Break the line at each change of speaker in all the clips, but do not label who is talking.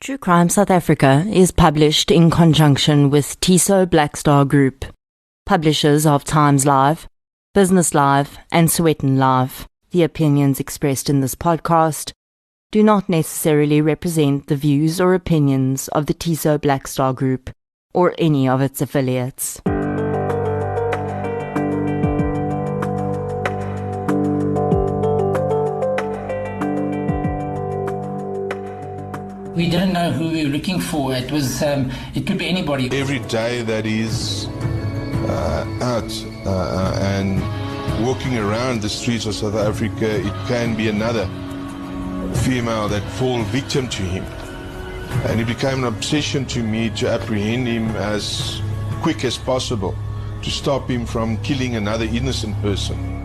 True Crime South Africa is published in conjunction with Tiso Black Star Group, publishers of Times Live, Business Live, and Sowetan Live. The opinions expressed in this podcast do not necessarily represent the views or opinions of the Tiso Black Star Group or any of its affiliates.
We didn't know who we were looking for. It could be anybody.
Every day that is out and walking around the streets of South Africa, it can be another female that fall victim to him. And it became an obsession to me to apprehend him as quick as possible, to stop him from killing another innocent person.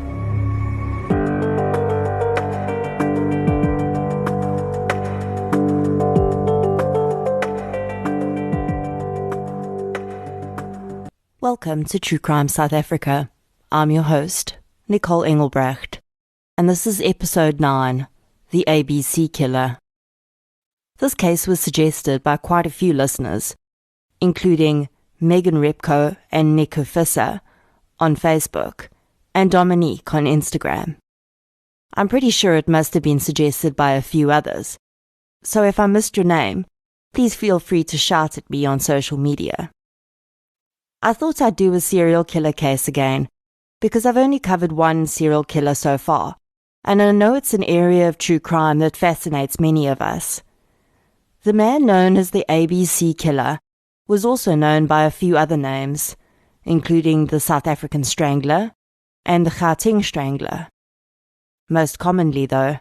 Welcome to True Crime South Africa. I'm your host, Nicole Engelbrecht, and this is episode 9, The ABC Killer. This case was suggested by quite a few listeners, including Megan Repko and Nick Hufisa on Facebook, and Dominique on Instagram. I'm pretty sure it must have been suggested by a few others, so if I missed your name, please feel free to shout at me on social media. I thought I'd do a serial killer case again, because I've only covered one serial killer so far, and I know it's an area of true crime that fascinates many of us. The man known as the ABC Killer was also known by a few other names, including the South African Strangler and the Gauteng Strangler. Most commonly, though,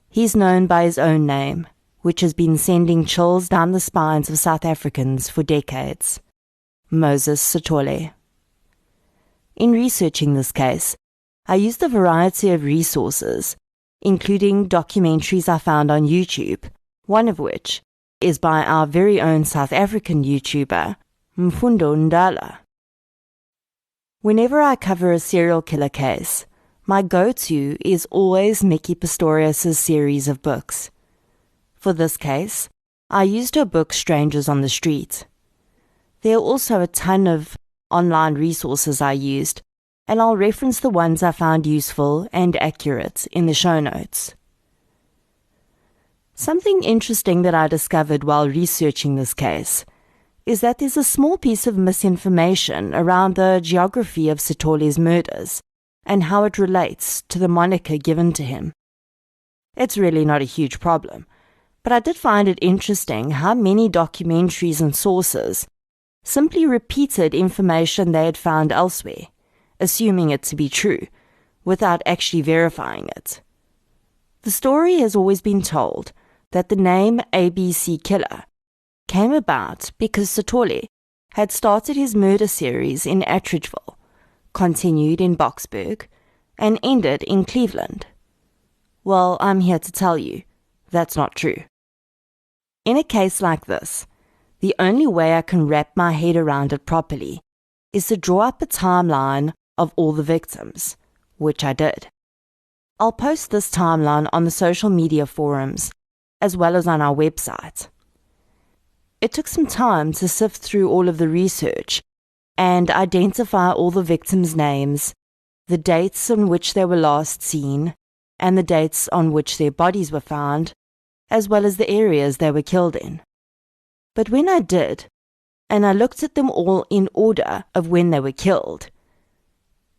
he's known by his own name, which has been sending chills down the spines of South Africans for decades. Moses Sithole. In researching this case, I used a variety of resources, including documentaries I found on YouTube, one of which is by our very own South African YouTuber, Mfundo Ndala. Whenever I cover a serial killer case, my go-to is always Mickey Pistorius' series of books. For this case, I used her book Strangers on the Street. There are also a ton of online resources I used, and I'll reference the ones I found useful and accurate in the show notes. Something interesting that I discovered while researching this case is that there's a small piece of misinformation around the geography of Sithole's murders and how it relates to the moniker given to him. It's really not a huge problem, but I did find it interesting how many documentaries and sources simply repeated information they had found elsewhere, assuming it to be true, without actually verifying it. The story has always been told that the name ABC Killer came about because Sithole had started his murder series in Atteridgeville, continued in Boksburg, and ended in Cleveland. Well, I'm here to tell you, that's not true. In a case like this, the only way I can wrap my head around it properly is to draw up a timeline of all the victims, which I did. I'll post this timeline on the social media forums, as well as on our website. It took some time to sift through all of the research and identify all the victims' names, the dates on which they were last seen, and the dates on which their bodies were found, as well as the areas they were killed in. But when I did, and I looked at them all in order of when they were killed,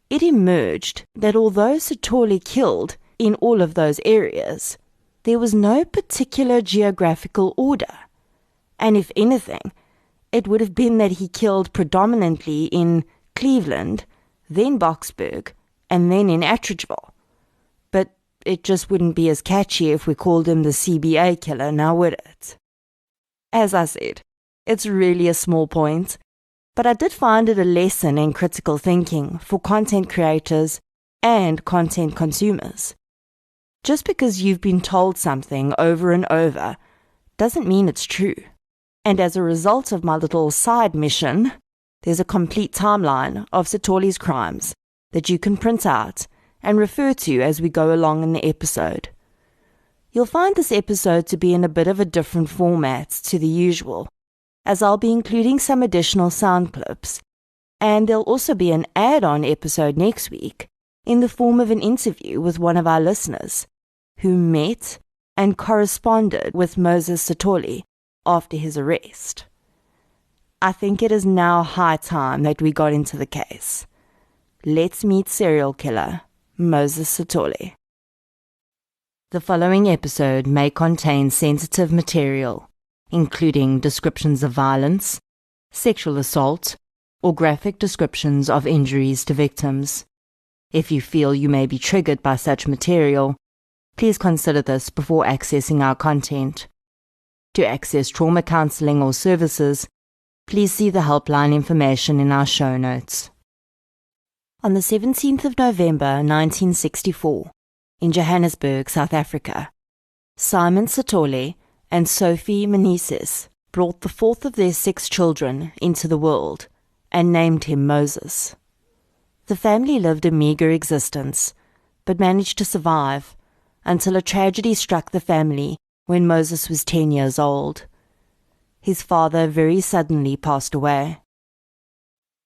it emerged that although Sithole killed in all of those areas, there was no particular geographical order, and if anything, it would have been that he killed predominantly in Cleveland, then Boksburg, and then in Atteridgeville. But it just wouldn't be as catchy if we called him the CBA Killer, now would it? As I said, it's really a small point, but I did find it a lesson in critical thinking for content creators and content consumers. Just because you've been told something over and over doesn't mean it's true. And as a result of my little side mission, there's a complete timeline of Sithole's crimes that you can print out and refer to as we go along in the episode. You'll find this episode to be in a bit of a different format to the usual, as I'll be including some additional sound clips, and there'll also be an add-on episode next week in the form of an interview with one of our listeners who met and corresponded with Moses Sithole after his arrest. I think it is now high time that we got into the case. Let's meet serial killer Moses Sithole. The following episode may contain sensitive material, including descriptions of violence, sexual assault, or graphic descriptions of injuries to victims. If you feel you may be triggered by such material, please consider this before accessing our content. To access trauma counseling or services, please see the helpline information in our show notes. On the 17th of November 1964, in Johannesburg, South Africa, Simon Sithole and Sophie Meneses brought the fourth of their 6 children into the world and named him Moses. The family lived a meager existence, but managed to survive until a tragedy struck the family when Moses was 10 years old. His father very suddenly passed away.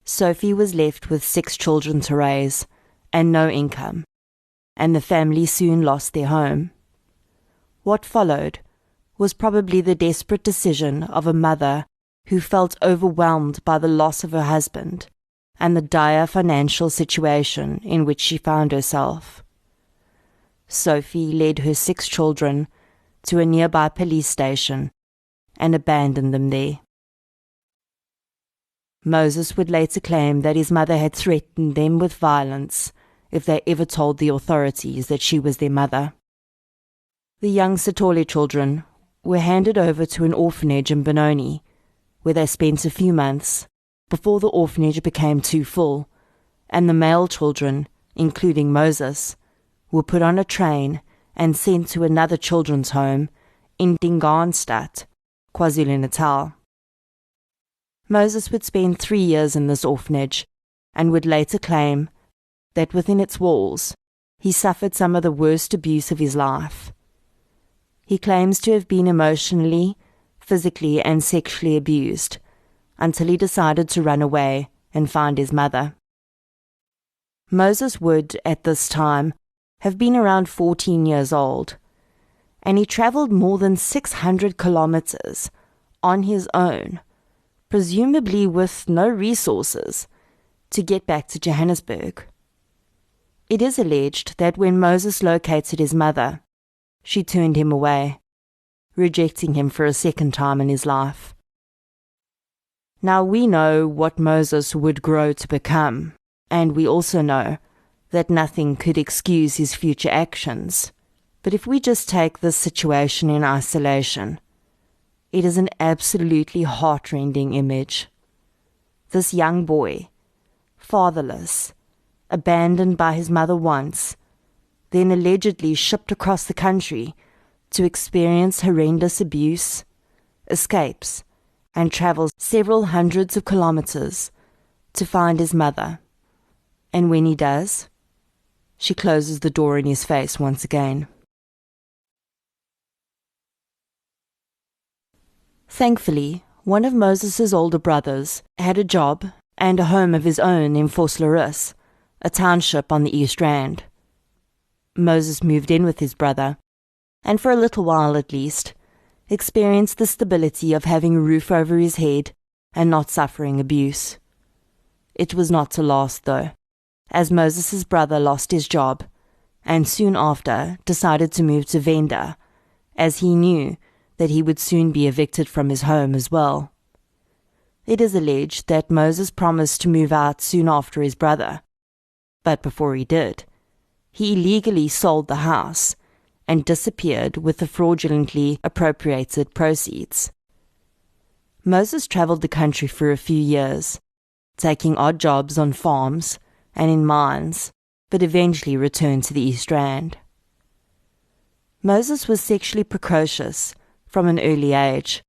Sophie was left with 6 children to raise and no income, and the family soon lost their home. What followed was probably the desperate decision of a mother who felt overwhelmed by the loss of her husband and the dire financial situation in which she found herself. Sophie led her 6 children to a nearby police station and abandoned them there. Moses would later claim that his mother had threatened them with violence if they ever told the authorities that she was their mother. The young Sithole children were handed over to an orphanage in Benoni, where they spent a few months before the orphanage became too full, and the male children, including Moses, were put on a train and sent to another children's home in Dingaanstad, KwaZulu-Natal. Moses would spend 3 years in this orphanage and would later claim that within its walls he suffered some of the worst abuse of his life. He claims to have been emotionally, physically and sexually abused until he decided to run away and find his mother. Moses would, at this time, have been around 14 years old, and he travelled more than 600 kilometers on his own, presumably with no resources, to get back to Johannesburg. It is alleged that when Moses located his mother, she turned him away, rejecting him for a second time in his life. Now we know what Moses would grow to become, and we also know that nothing could excuse his future actions. But if we just take this situation in isolation, it is an absolutely heart-rending image. This young boy, fatherless, abandoned by his mother once, then allegedly shipped across the country to experience horrendous abuse, escapes, and travels several hundreds of kilometers to find his mother. And when he does, she closes the door in his face once again. Thankfully, one of Moses's older brothers had a job and a home of his own in Vosloorus, a township on the East Rand. Moses moved in with his brother, and for a little while at least, experienced the stability of having a roof over his head and not suffering abuse. It was not to last, though, as Moses's brother lost his job, and soon after decided to move to Venda, as he knew that he would soon be evicted from his home as well. It is alleged that Moses promised to move out soon after his brother, but before he did, he illegally sold the house and disappeared with the fraudulently appropriated proceeds. Moses traveled the country for a few years, taking odd jobs on farms and in mines, but eventually returned to the East Rand. Moses was sexually precocious from an early age.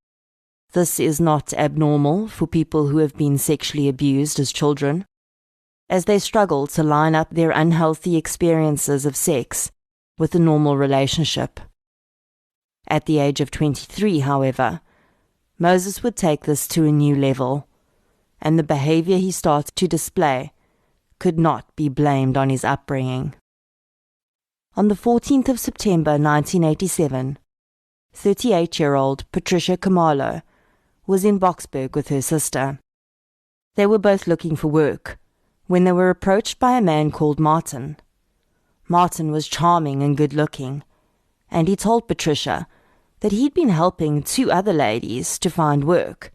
This is not abnormal for people who have been sexually abused as children, as they struggle to line up their unhealthy experiences of sex with a normal relationship. At the age of 23, however, Moses would take this to a new level, and the behavior he started to display could not be blamed on his upbringing. On the 14th of September 1987, 38-year-old Patricia Khumalo was in Boksburg with her sister. They were both looking for work when they were approached by a man called Martin. Martin was charming and good-looking, and he told Patricia that he'd been helping 2 other ladies to find work,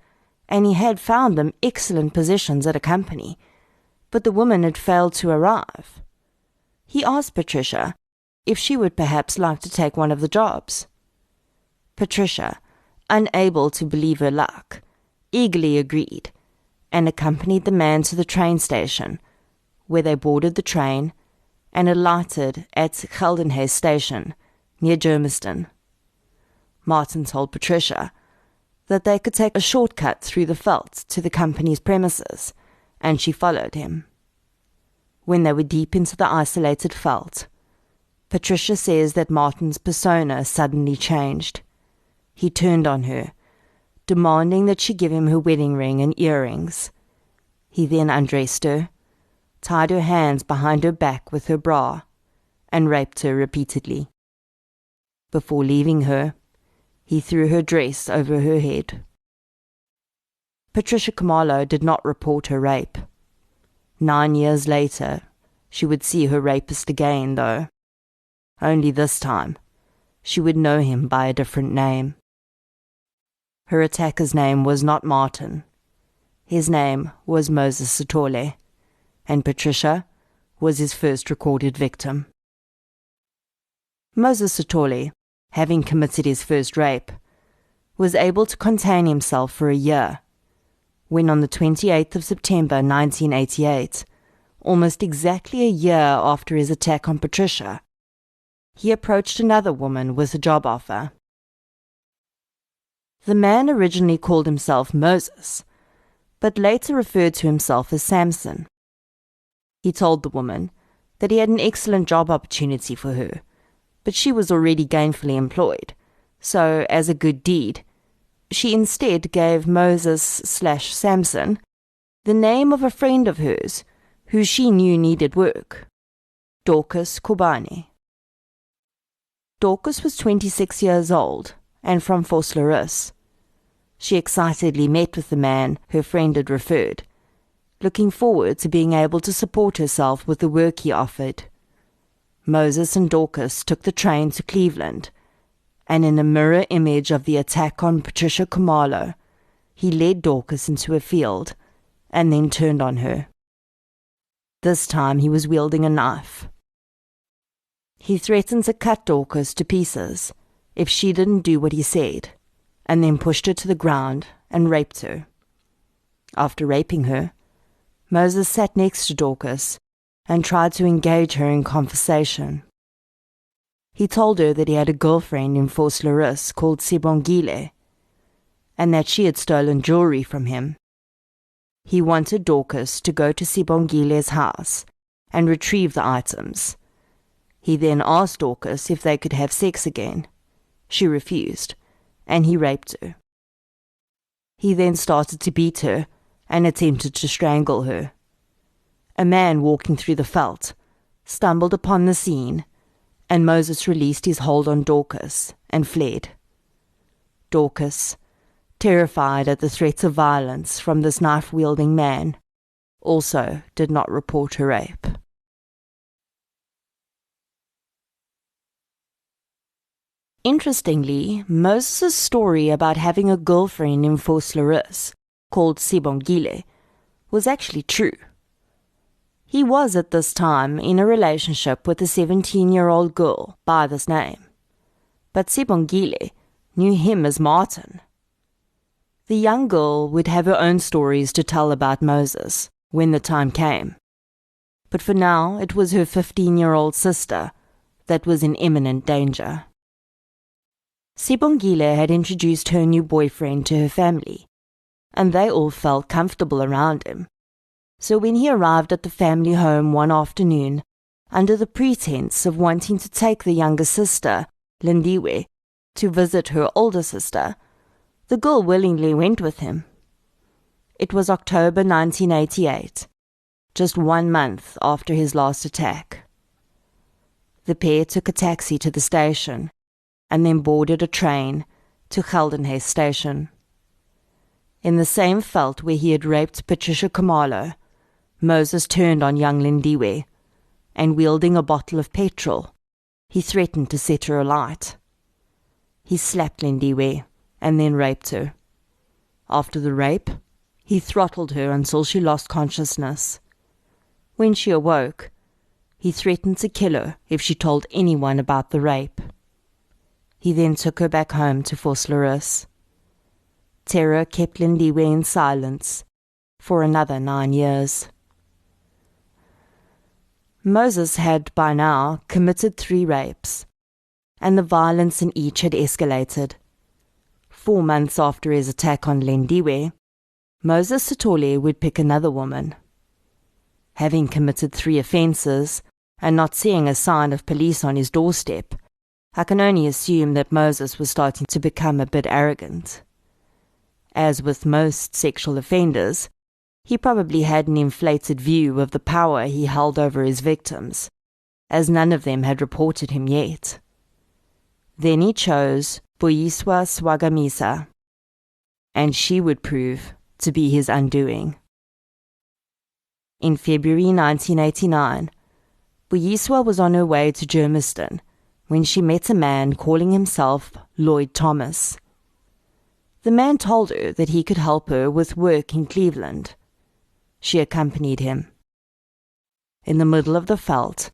and he had found them excellent positions at a company, but the woman had failed to arrive. He asked Patricia if she would perhaps like to take one of the jobs. Patricia, unable to believe her luck, eagerly agreed and accompanied the man to the train station, where they boarded the train and alighted at Geldenhuys station near Germiston. Martin told Patricia that they could take a shortcut through the veld to the company's premises, and she followed him. When they were deep into the isolated veld, Patricia says that Martin's persona suddenly changed. He turned on her, demanding that she give him her wedding ring and earrings. He then undressed her, tied her hands behind her back with her bra, and raped her repeatedly. Before leaving her, he threw her dress over her head. Patricia Khumalo did not report her rape. 9 years later, she would see her rapist again, though. Only this time, she would know him by a different name. Her attacker's name was not Martin. His name was Moses Sithole, and Patricia was his first recorded victim. Moses Sithole, having committed his first rape, was able to contain himself for a year, when on the 28th of September 1988, almost exactly a year after his attack on Patricia, he approached another woman with a job offer. The man originally called himself Moses, but later referred to himself as Samson. He told the woman that he had an excellent job opportunity for her, but she was already gainfully employed, so as a good deed, she instead gave Moses/Samson the name of a friend of hers who she knew needed work, Dorcas Kobane. Dorcas was 26 years old and from Vosloorus. She excitedly met with the man her friend had referred, looking forward to being able to support herself with the work he offered. Moses and Dorcas took the train to Cleveland, and in a mirror image of the attack on Patricia Khumalo, he led Dorcas into a field and then turned on her. This time he was wielding a knife. He threatened to cut Dorcas to pieces if she didn't do what he said, and then pushed her to the ground and raped her. After raping her, Moses sat next to Dorcas and tried to engage her in conversation. He told her that he had a girlfriend in Vosloorus called Sibongile, and that she had stolen jewelry from him. He wanted Dorcas to go to Sibongile's house and retrieve the items. He then asked Dorcas if they could have sex again. She refused, and he raped her. He then started to beat her and attempted to strangle her. A man walking through the veld stumbled upon the scene, and Moses released his hold on Dorcas and fled. Dorcas, terrified at the threats of violence from this knife-wielding man, also did not report her rape. Interestingly, Moses' story about having a girlfriend in Vosloorus called Sibongile was actually true. He was at this time in a relationship with a 17-year-old girl by this name, but Sibongile knew him as Martin. The young girl would have her own stories to tell about Moses when the time came, but for now it was her 15-year-old sister that was in imminent danger. Sibongile had introduced her new boyfriend to her family, and they all felt comfortable around him. So when he arrived at the family home one afternoon, under the pretense of wanting to take the younger sister, Lindiwe, to visit her older sister, the girl willingly went with him. It was October 1988, just 1 month after his last attack. The pair took a taxi to the station and then boarded a train to Geldenhuys station. In the same veld where he had raped Patricia Khumalo, Moses turned on young Lindiwe, and wielding a bottle of petrol, he threatened to set her alight. He slapped Lindiwe and then raped her. After the rape, he throttled her until she lost consciousness. When she awoke, he threatened to kill her if she told anyone about the rape. He then took her back home to Vosloorus. Terror kept Lindiwe in silence for another 9 years. Moses had by now committed 3 rapes, and the violence in each had escalated. 4 months after his attack on Lindiwe, Moses Sithole would pick another woman. Having committed 3 offences and not seeing a sign of police on his doorstep, I can only assume that Moses was starting to become a bit arrogant. As with most sexual offenders, he probably had an inflated view of the power he held over his victims, as none of them had reported him yet. Then he chose Buyiswa Swagamisa, and she would prove to be his undoing. In February 1989, Buyiswa was on her way to Germiston when she met a man calling himself Lloyd Thomas. The man told her that he could help her with work in Cleveland. She accompanied him. In the middle of the veld,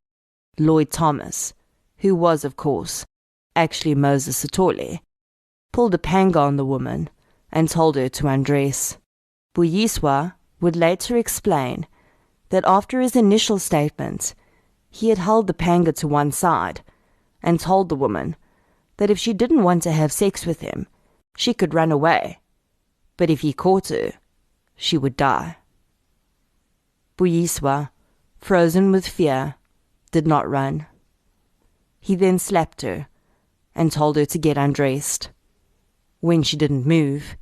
Lloyd Thomas, who was, of course, actually Moses Sithole, pulled a panga on the woman and told her to undress. Buyiswa would later explain that after his initial statement, he had held the panga to one side and told the woman that if she didn't want to have sex with him, she could run away, but if he caught her, she would die. Buyiswa, frozen with fear, did not run. He then slapped her and told her to get undressed. When she didn't move,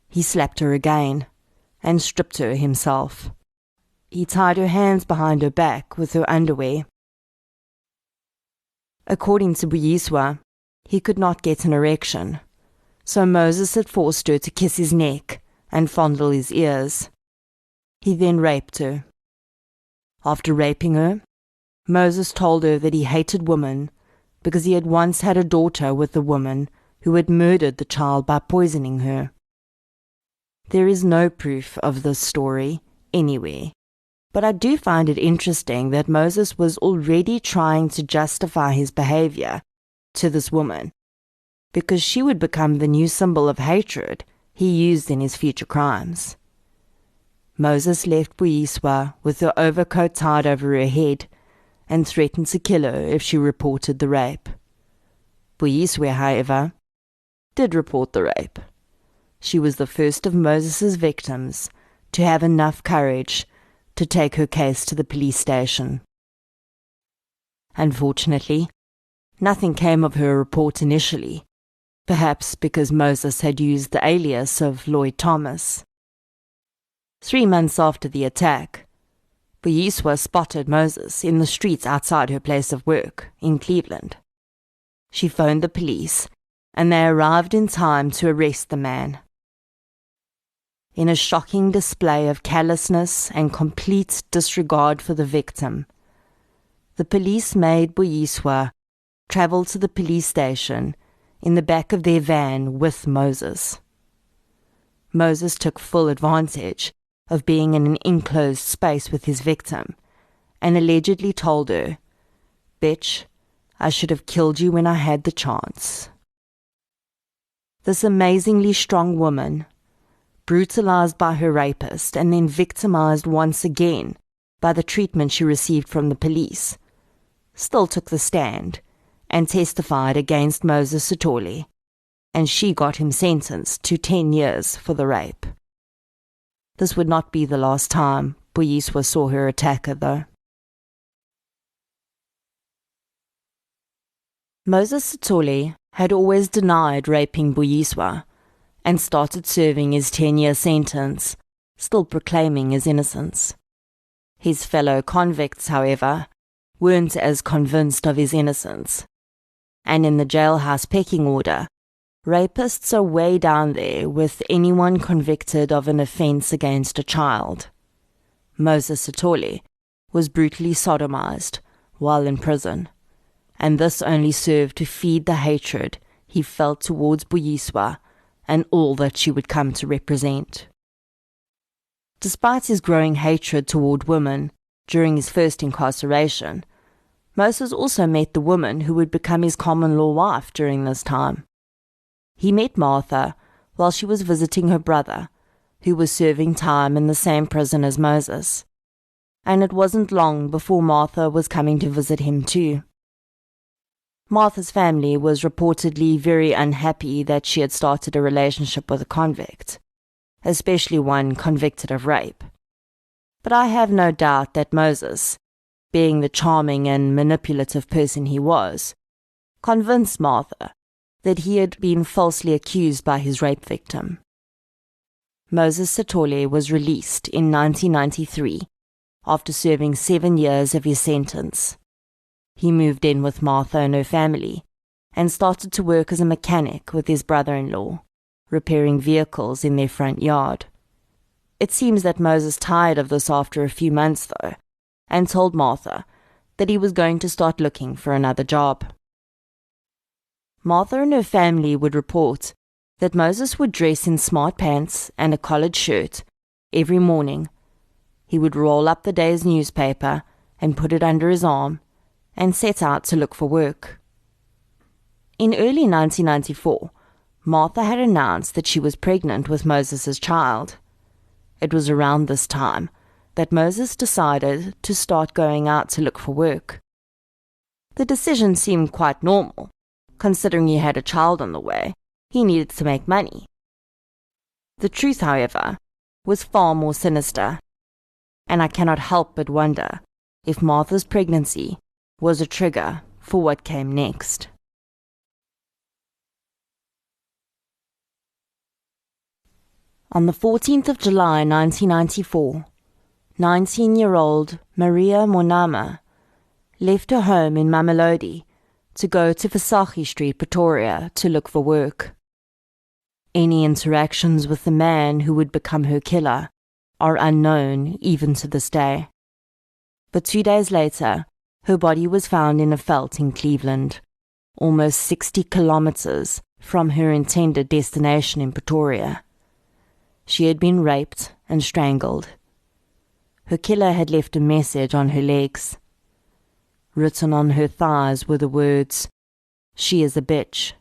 he slapped her again and stripped her himself. He tied her hands behind her back with her underwear. According to Buyiswa, he could not get an erection, so Moses had forced her to kiss his neck and fondle his ears. He then raped her. After raping her, Moses told her that he hated women because he had once had a daughter with a woman who had murdered the child by poisoning her. There is no proof of this story anywhere, but I do find it interesting that Moses was already trying to justify his behavior to this woman, because she would become the new symbol of hatred he used in his future crimes. Moses left Buyiswa with her overcoat tied over her head and threatened to kill her if she reported the rape. Buyiswa, however, did report the rape. She was the first of Moses's victims to have enough courage to take her case to the police station. Unfortunately, nothing came of her report initially, perhaps because Moses had used the alias of Lloyd Thomas. 3 months after the attack, Buyiswa spotted Moses in the streets outside her place of work in Cleveland. She phoned the police, and they arrived in time to arrest the man. In a shocking display of callousness and complete disregard for the victim, the police made Buyiswa travel to the police station in the back of their van with Moses. Moses took full advantage of being in an enclosed space with his victim, and allegedly told her, "Bitch, I should have killed you when I had the chance." This amazingly strong woman, brutalized by her rapist and then victimized once again by the treatment she received from the police, still took the stand and testified against Moses Sithole, and she got him sentenced to 10 years for the rape. This would not be the last time Buyiswa saw her attacker, though. Moses Sithole had always denied raping Buyiswa and started serving his 10-year sentence, still proclaiming his innocence. His fellow convicts, however, weren't as convinced of his innocence. And in the jailhouse pecking order, rapists are way down there with anyone convicted of an offence against a child. Moses Sithole was brutally sodomized while in prison, and this only served to feed the hatred he felt towards Buyiswa and all that she would come to represent. Despite his growing hatred toward women during his first incarceration, Moses also met the woman who would become his common-law wife during this time. He met Martha while she was visiting her brother, who was serving time in the same prison as Moses, and it wasn't long before Martha was coming to visit him too. Martha's family was reportedly very unhappy that she had started a relationship with a convict, especially one convicted of rape. But I have no doubt that Moses, being the charming and manipulative person he was, convinced Martha that he had been falsely accused by his rape victim. Moses Sithole was released in 1993 after serving 7 years of his sentence. He moved in with Martha and her family and started to work as a mechanic with his brother-in-law, repairing vehicles in their front yard. It seems that Moses tired of this after a few months, though, and told Martha that he was going to start looking for another job. Martha and her family would report that Moses would dress in smart pants and a collared shirt every morning. He would roll up the day's newspaper and put it under his arm and set out to look for work. In early 1994, Martha had announced that she was pregnant with Moses's child. It was around this time that Moses decided to start going out to look for work. The decision seemed quite normal, considering he had a child on the way. He needed to make money. The truth, however, was far more sinister, and I cannot help but wonder if Martha's pregnancy was a trigger for what came next. On the 14th of July 1994, 19-year-old Maria Monama left her home in Mamelodi to go to Visagie Street, Pretoria, to look for work. Any interactions with the man who would become her killer are unknown even to this day. But 2 days later, her body was found in a veld in Cleveland, almost 60 kilometers from her intended destination in Pretoria. She had been raped and strangled. Her killer had left a message on her legs. Written on her thighs were the words, "She is a bitch.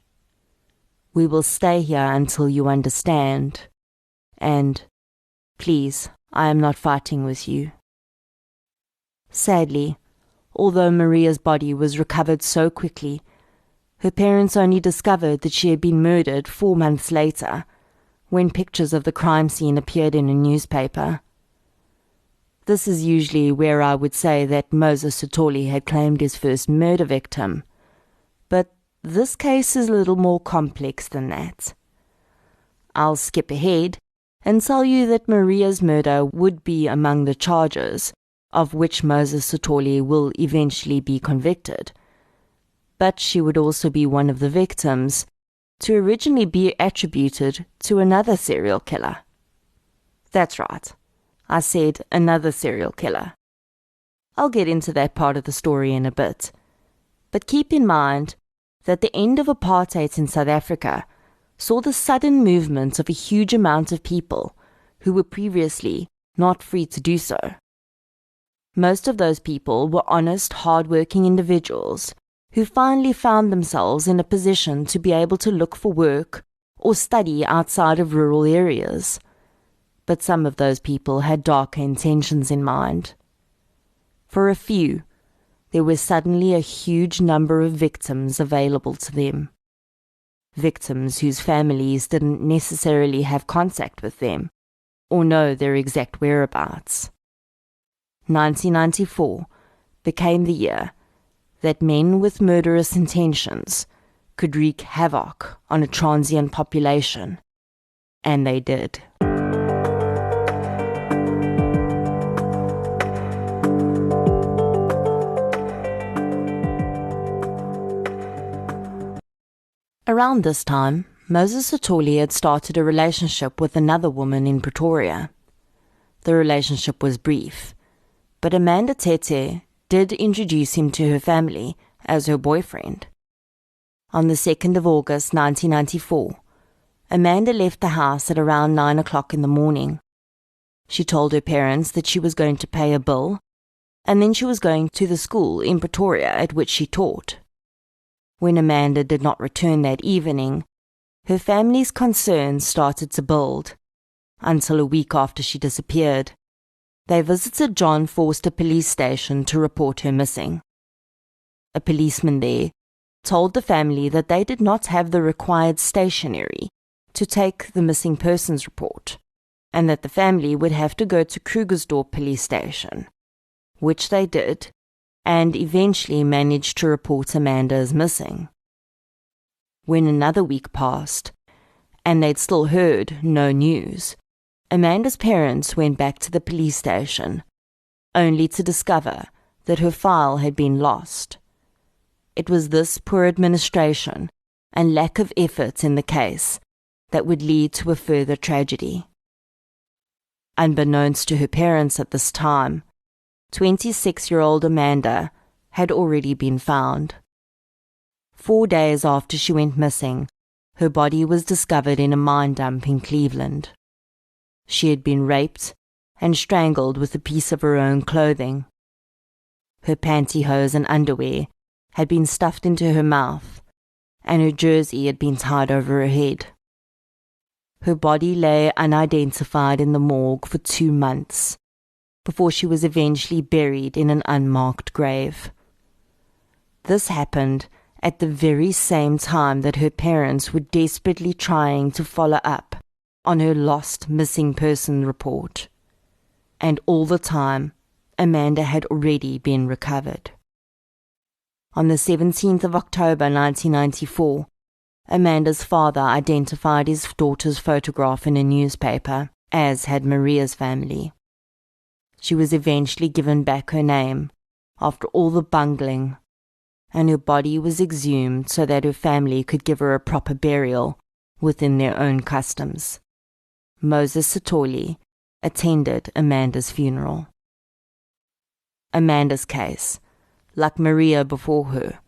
We will stay here until you understand. And, please, I am not fighting with you." Sadly, although Maria's body was recovered so quickly, her parents only discovered that she had been murdered 4 months later, when pictures of the crime scene appeared in a newspaper. This is usually where I would say that Moses Sithole had claimed his first murder victim, but this case is a little more complex than that. I'll skip ahead and tell you that Maria's murder would be among the charges of which Moses Sithole will eventually be convicted, but she would also be one of the victims to originally be attributed to another serial killer. That's right, I said another serial killer. I'll get into that part of the story in a bit, but keep in mind that the end of apartheid in South Africa saw the sudden movement of a huge amount of people who were previously not free to do so. Most of those people were honest, hard-working individuals who finally found themselves in a position to be able to look for work or study outside of rural areas. But some of those people had darker intentions in mind. For a few, there was suddenly a huge number of victims available to them. Victims whose families didn't necessarily have contact with them or know their exact whereabouts. 1994 became the year that men with murderous intentions could wreak havoc on a transient population, and they did. Around this time, Moses Sithole had started a relationship with another woman in Pretoria. The relationship was brief, but Amanda Tete did introduce him to her family as her boyfriend. On the 2nd of August 1994, Amanda left the house at around 9 o'clock in the morning. She told her parents that she was going to pay a bill, and then she was going to the school in Pretoria at which she taught. When Amanda did not return that evening, her family's concerns started to build, until a week after she disappeared. They visited John Vorster Police Station to report her missing. A policeman there told the family that they did not have the required stationery to take the missing persons report, and that the family would have to go to Krugersdorp Police Station, which they did, and eventually managed to report Amanda as missing. When another week passed, and they'd still heard no news, Amanda's parents went back to the police station, only to discover that her file had been lost. It was this poor administration and lack of effort in the case that would lead to a further tragedy. Unbeknownst to her parents at this time, 26-year-old Amanda had already been found. 4 days after she went missing, her body was discovered in a mine dump in Cleveland. She had been raped and strangled with a piece of her own clothing. Her pantyhose and underwear had been stuffed into her mouth, and her jersey had been tied over her head. Her body lay unidentified in the morgue for 2 months, before she was eventually buried in an unmarked grave. This happened at the very same time that her parents were desperately trying to follow up on her lost missing person report. And all the time, Amanda had already been recovered. On the 17th of October 1994, Amanda's father identified his daughter's photograph in a newspaper, as had Maria's family. She was eventually given back her name after all the bungling, and her body was exhumed so that her family could give her a proper burial within their own customs. Moses Sithole attended Amanda's funeral. Amanda's case, like Maria before her,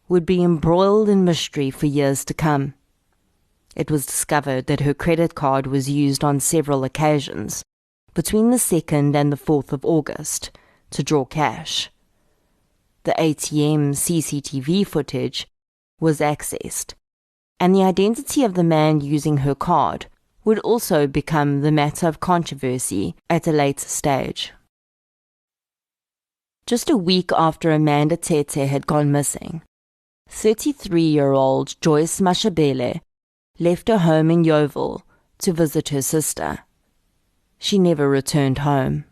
would be embroiled in mystery for years to come. It was discovered that her credit card was used on several occasions between the 2nd and the 4th of August to draw cash. The ATM CCTV footage was accessed, and the identity of the man using her card would also become the matter of controversy at a later stage. Just a week after Amanda Tete had gone missing, 33-year-old Joyce Mashabele left her home in Yeoville to visit her sister. She never returned home.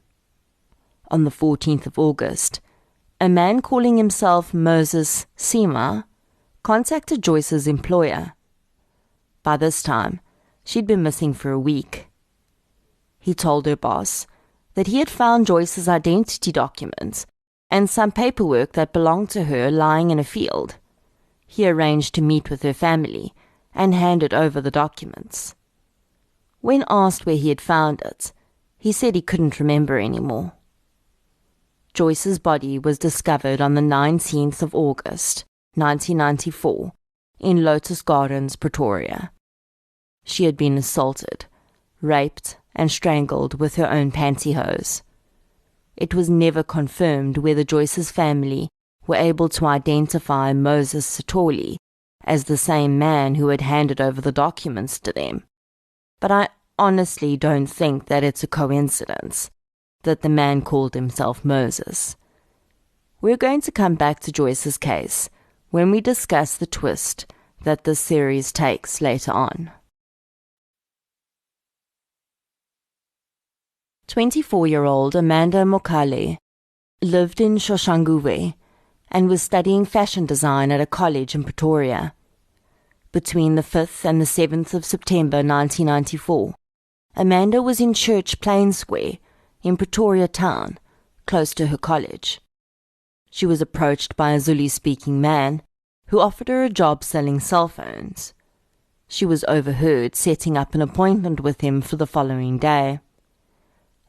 On the 14th of August, a man calling himself Moses Sima contacted Joyce's employer. By this time, she'd been missing for a week. He told her boss that he had found Joyce's identity documents and some paperwork that belonged to her lying in a field. He arranged to meet with her family and handed over the documents. When asked where he had found it, he said he couldn't remember anymore. Joyce's body was discovered on the 19th of August, 1994, in Lotus Gardens, Pretoria. She had been assaulted, raped, and strangled with her own pantyhose. It was never confirmed whether Joyce's family were able to identify Moses Sithole as the same man who had handed over the documents to them, but I honestly don't think that it's a coincidence that the man called himself Moses. We're going to come back to Joyce's case when we discuss the twist that this series takes later on. 24-year-old Amanda Mokale lived in Soshanguve and was studying fashion design at a college in Pretoria. between the 5th and the 7th of September 1994, Amanda was in Church Plain Square in Pretoria town, close to her college. She was approached by a Zulu-speaking man who offered her a job selling cell phones. She was overheard setting up an appointment with him for the following day.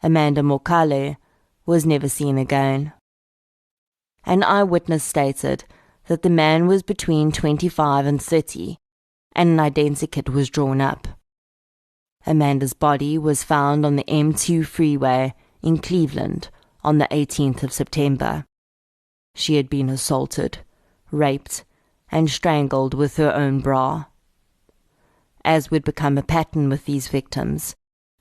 Amanda Mokale was never seen again. An eyewitness stated that the man was between 25 and 30, and an identikit was drawn up. Amanda's body was found on the M2 freeway in Cleveland on the 18th of September. She had been assaulted, raped, and strangled with her own bra. As would become a pattern with these victims,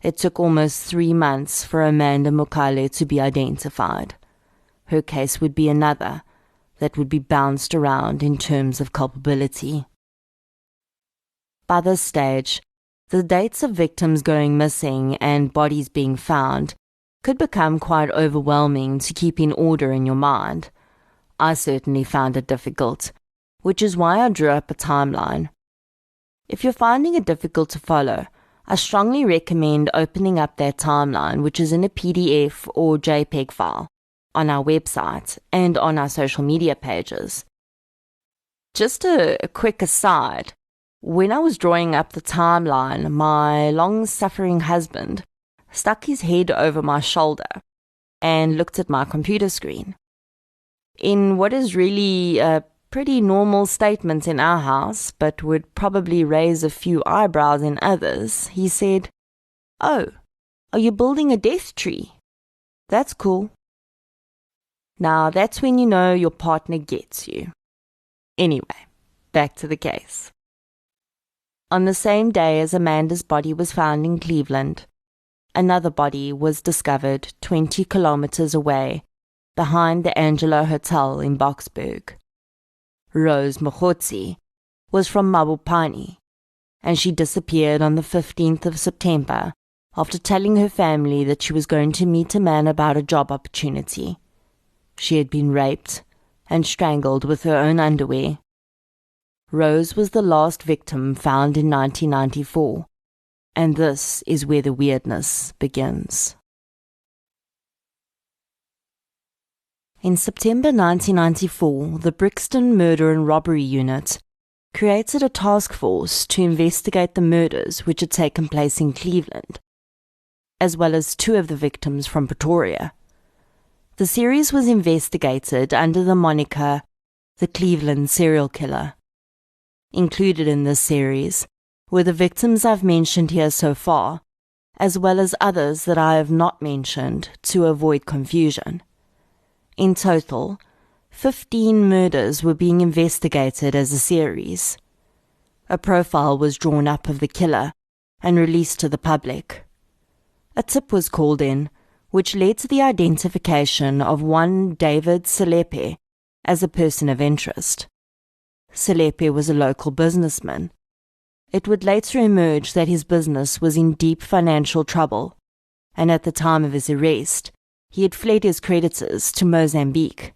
it took almost 3 months for Amanda Mokale to be identified. Her case would be another that would be bounced around in terms of culpability. By this stage, the dates of victims going missing and bodies being found could become quite overwhelming to keep in order in your mind. I certainly found it difficult, which is why I drew up a timeline. If you're finding it difficult to follow, I strongly recommend opening up that timeline, which is in a PDF or JPEG file, on our website and on our social media pages. Just a quick aside, when I was drawing up the timeline, my long-suffering husband stuck his head over my shoulder and looked at my computer screen. In what is really a pretty normal statement in our house, but would probably raise a few eyebrows in others, he said, "Oh, are you building a death tree? That's cool." Now that's when you know your partner gets you. Anyway, back to the case. On the same day as Amanda's body was found in Cleveland, another body was discovered 20 kilometers away, behind the Angelo Hotel in Boksburg. Rose Mokgotsi was from Mabopane, and she disappeared on the 15th of September after telling her family that she was going to meet a man about a job opportunity. She had been raped and strangled with her own underwear. Rose was the last victim found in 1994, and this is where the weirdness begins. In September 1994, the Brixton Murder and Robbery Unit created a task force to investigate the murders which had taken place in Cleveland, as well as 2 of the victims from Pretoria. The series was investigated under the moniker The Cleveland Serial Killer. Included in this series were the victims I've mentioned here so far, as well as others that I have not mentioned to avoid confusion. In total, 15 murders were being investigated as a series. A profile was drawn up of the killer and released to the public. A tip was called in, which led to the identification of one David Selepe as a person of interest. Selepe was a local businessman. It would later emerge that his business was in deep financial trouble, and at the time of his arrest, he had fled his creditors to Mozambique.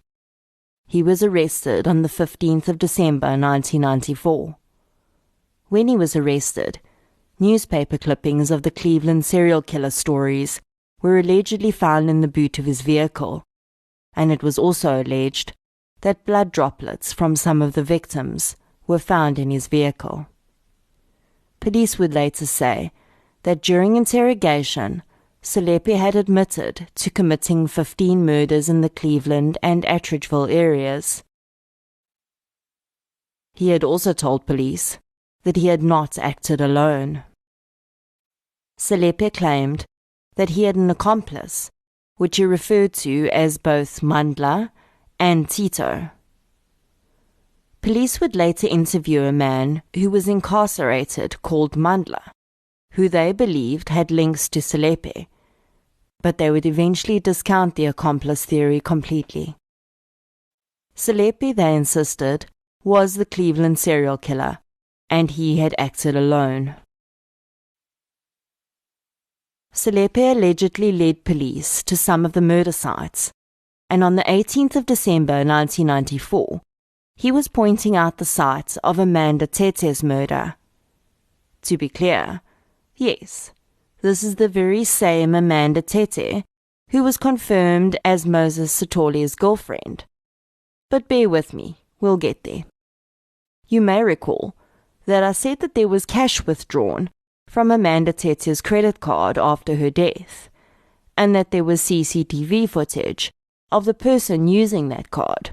He was arrested on the 15th of December 1994. When he was arrested, newspaper clippings of the Cleveland serial killer stories were allegedly found in the boot of his vehicle, and it was also alleged that blood droplets from some of the victims were found in his vehicle. Police would later say that during interrogation, Selepe had admitted to committing 15 murders in the Cleveland and Attridgeville areas. He had also told police that he had not acted alone. Selepe claimed that he had an accomplice, which he referred to as both Mandla and Tito. Police would later interview a man who was incarcerated called Mandla, who they believed had links to Selepe, but they would eventually discount the accomplice theory completely. Selepe, they insisted, was the Cleveland serial killer, and he had acted alone. Selepe allegedly led police to some of the murder sites, and on the 18th of December 1994, he was pointing out the site of Amanda Tete's murder. To be clear, yes, this is the very same Amanda Tete who was confirmed as Moses Sitole's girlfriend. But bear with me, we'll get there. You may recall that I said that there was cash withdrawn from Amanda Tete's credit card after her death, and that there was CCTV footage of the person using that card.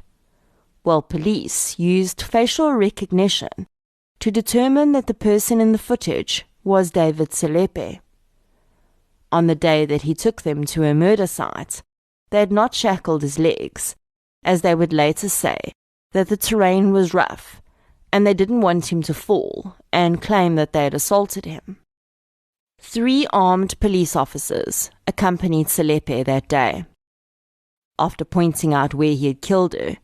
Well, police used facial recognition to determine that the person in the footage was David Selepe. On the day that he took them to a murder site, they had not shackled his legs, as they would later say that the terrain was rough and they didn't want him to fall and claim that they had assaulted him. 3 armed police officers accompanied Selepe that day. After pointing out where he had killed her,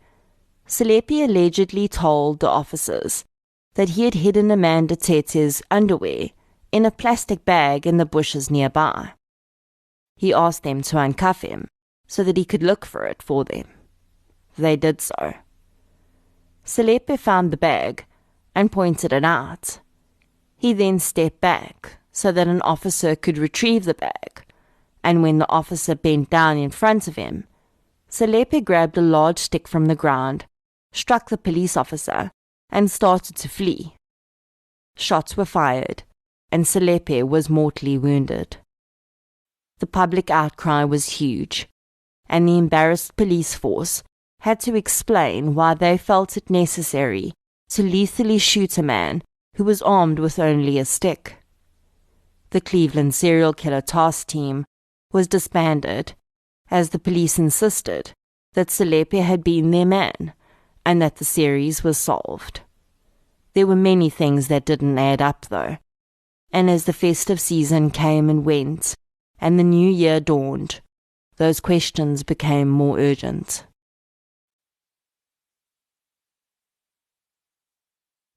Selepe allegedly told the officers that he had hidden Amanda Tete's underwear in a plastic bag in the bushes nearby. He asked them to uncuff him so that he could look for it for them. They did so. Selepe found the bag and pointed it out. He then stepped back so that an officer could retrieve the bag, and when the officer bent down in front of him, Selepe grabbed a large stick from the ground, struck the police officer, and started to flee. Shots were fired, and Selepe was mortally wounded. The public outcry was huge, and the embarrassed police force had to explain why they felt it necessary to lethally shoot a man who was armed with only a stick. The Cleveland serial killer task team was disbanded, as the police insisted that Selepe had been their man and that the series was solved. There were many things that didn't add up, though, and as the festive season came and went and the new year dawned, those questions became more urgent.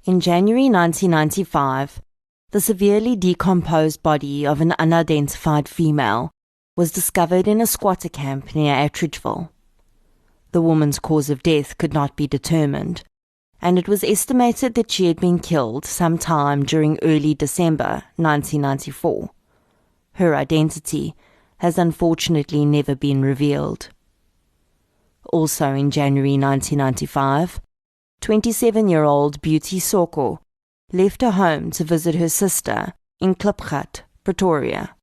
In January 1995, the severely decomposed body of an unidentified female was discovered in a squatter camp near Attridgeville. The woman's cause of death could not be determined, and it was estimated that she had been killed sometime during early December 1994. Her identity has unfortunately never been revealed. Also in January 1995, 27-year-old Beauty Soko left her home to visit her sister in Klipgat, Pretoria.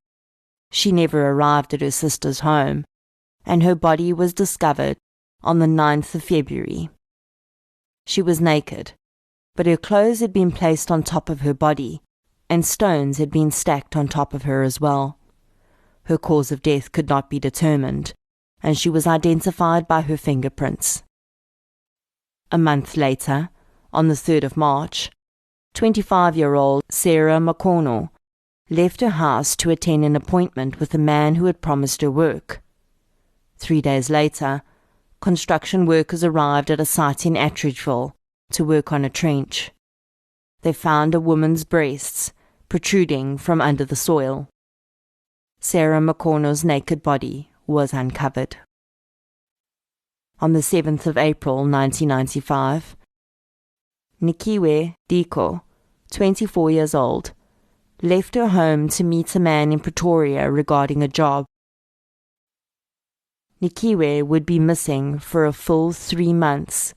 She never arrived at her sister's home, and her body was discovered on the 9th of February. She was naked, but her clothes had been placed on top of her body, and stones had been stacked on top of her as well. Her cause of death could not be determined, and she was identified by her fingerprints. A month later, on the 3rd of March, 25-year-old Sarah Makono left her house to attend an appointment with a man who had promised her work. 3 days later, construction workers arrived at a site in Attridgeville to work on a trench. They found a woman's breasts protruding from under the soil. Sarah Makono's naked body was uncovered. On the 7th of April 1995, Nikiwe Diko, 24 years old, left her home to meet a man in Pretoria regarding a job. Nikiwe would be missing for a full 3 months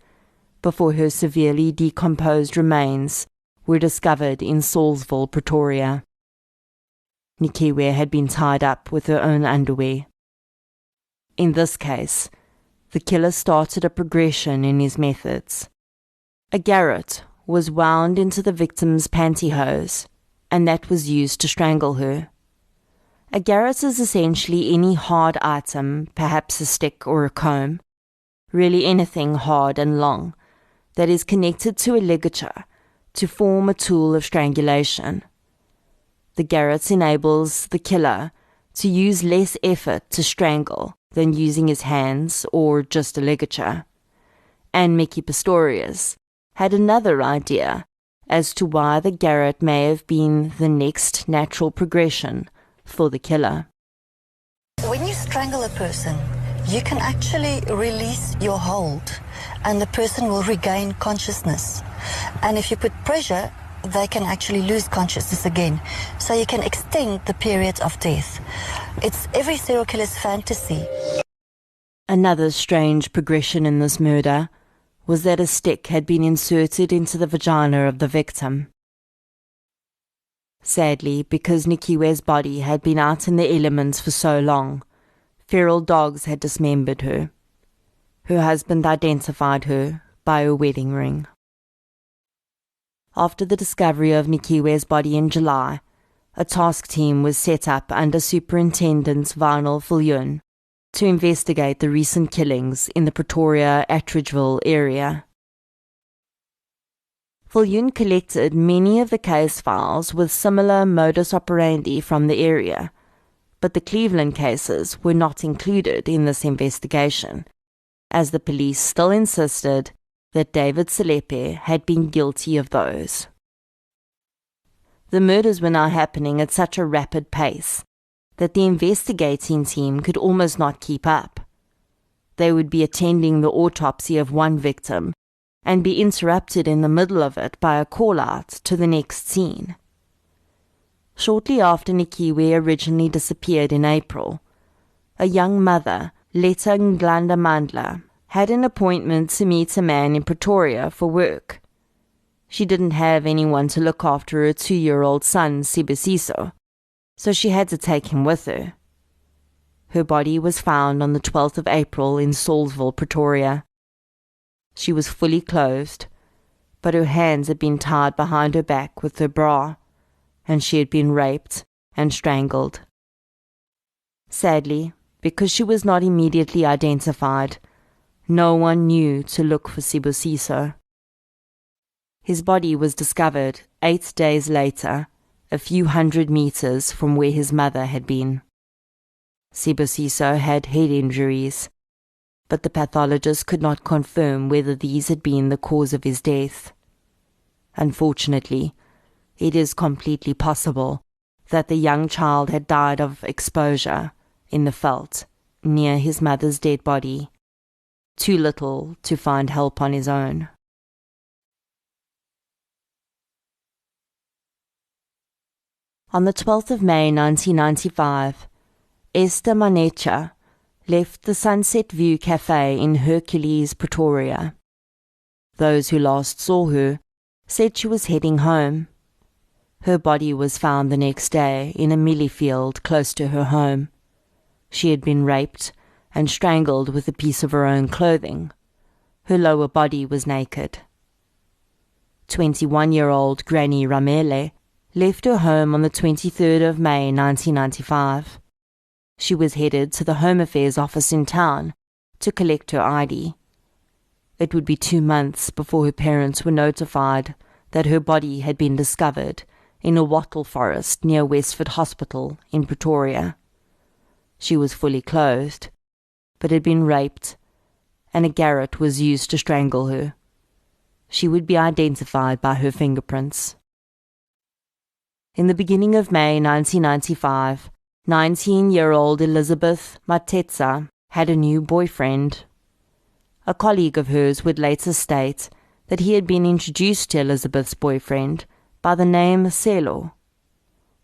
before her severely decomposed remains were discovered in Salisville, Pretoria. Nikiwe had been tied up with her own underwear. In this case, the killer started a progression in his methods. A garrote was wound into the victim's pantyhose, and that was used to strangle her. A garrote is essentially any hard item, perhaps a stick or a comb, really anything hard and long, that is connected to a ligature to form a tool of strangulation. The garrote enables the killer to use less effort to strangle than using his hands or just a ligature. And Mickey Pistorius had another idea as to why the garrote may have been the next natural progression for the killer.
When you strangle a person, you can actually release your hold and the person will regain consciousness. And if you put pressure, they can actually lose consciousness again. So you can extend the period of death. It's every serial killer's fantasy.
Another strange progression in this murder was that a stick had been inserted into the vagina of the victim. Sadly, because Nikiwe's body had been out in the elements for so long, feral dogs had dismembered her. Her husband identified her by her wedding ring. After the discovery of Nikiwe's body in July, a task team was set up under Superintendent Vinyl Viljoen to investigate the recent killings in the Pretoria-Attridgeville area. Viljoen collected many of the case files with similar modus operandi from the area, but the Cleveland cases were not included in this investigation, as the police still insisted that David Selepe had been guilty of those. The murders were now happening at such a rapid pace that the investigating team could almost not keep up. They would be attending the autopsy of one victim and be interrupted in the middle of it by a call-out to the next scene. Shortly after Nikiwe originally disappeared in April, a young mother, Letta Nglanda Mandla, had an appointment to meet a man in Pretoria for work. She didn't have anyone to look after her 2-year-old son, Sibusiso, so she had to take him with her. Her body was found on the 12th of April in Salisville, Pretoria. She was fully clothed, but her hands had been tied behind her back with her bra, and she had been raped and strangled. Sadly, because she was not immediately identified, no one knew to look for Sibusiso. His body was discovered 8 days later, a few hundred meters from where his mother had been. Sibusiso had head injuries, but the pathologist could not confirm whether these had been the cause of his death. Unfortunately, it is completely possible that the young child had died of exposure in the veld near his mother's dead body, too little to find help on his own. On the 12th of May 1995, Esther Manecha left the Sunset View Cafe in Hercules, Pretoria. Those who last saw her said she was heading home. Her body was found the next day in a mealie field close to her home. She had been raped and strangled with a piece of her own clothing. Her lower body was naked. 21-year-old Granny Ramele left her home on the 23rd of May 1995. She was headed to the Home Affairs office in town to collect her ID. It would be 2 months before her parents were notified that her body had been discovered in a wattle forest near Westford Hospital in Pretoria. She was fully clothed, but had been raped, and a garrote was used to strangle her. She would be identified by her fingerprints. In the beginning of May 1995, 19-year-old Elizabeth Matetsa had a new boyfriend. A colleague of hers would later state that he had been introduced to Elizabeth's boyfriend by the name Selo.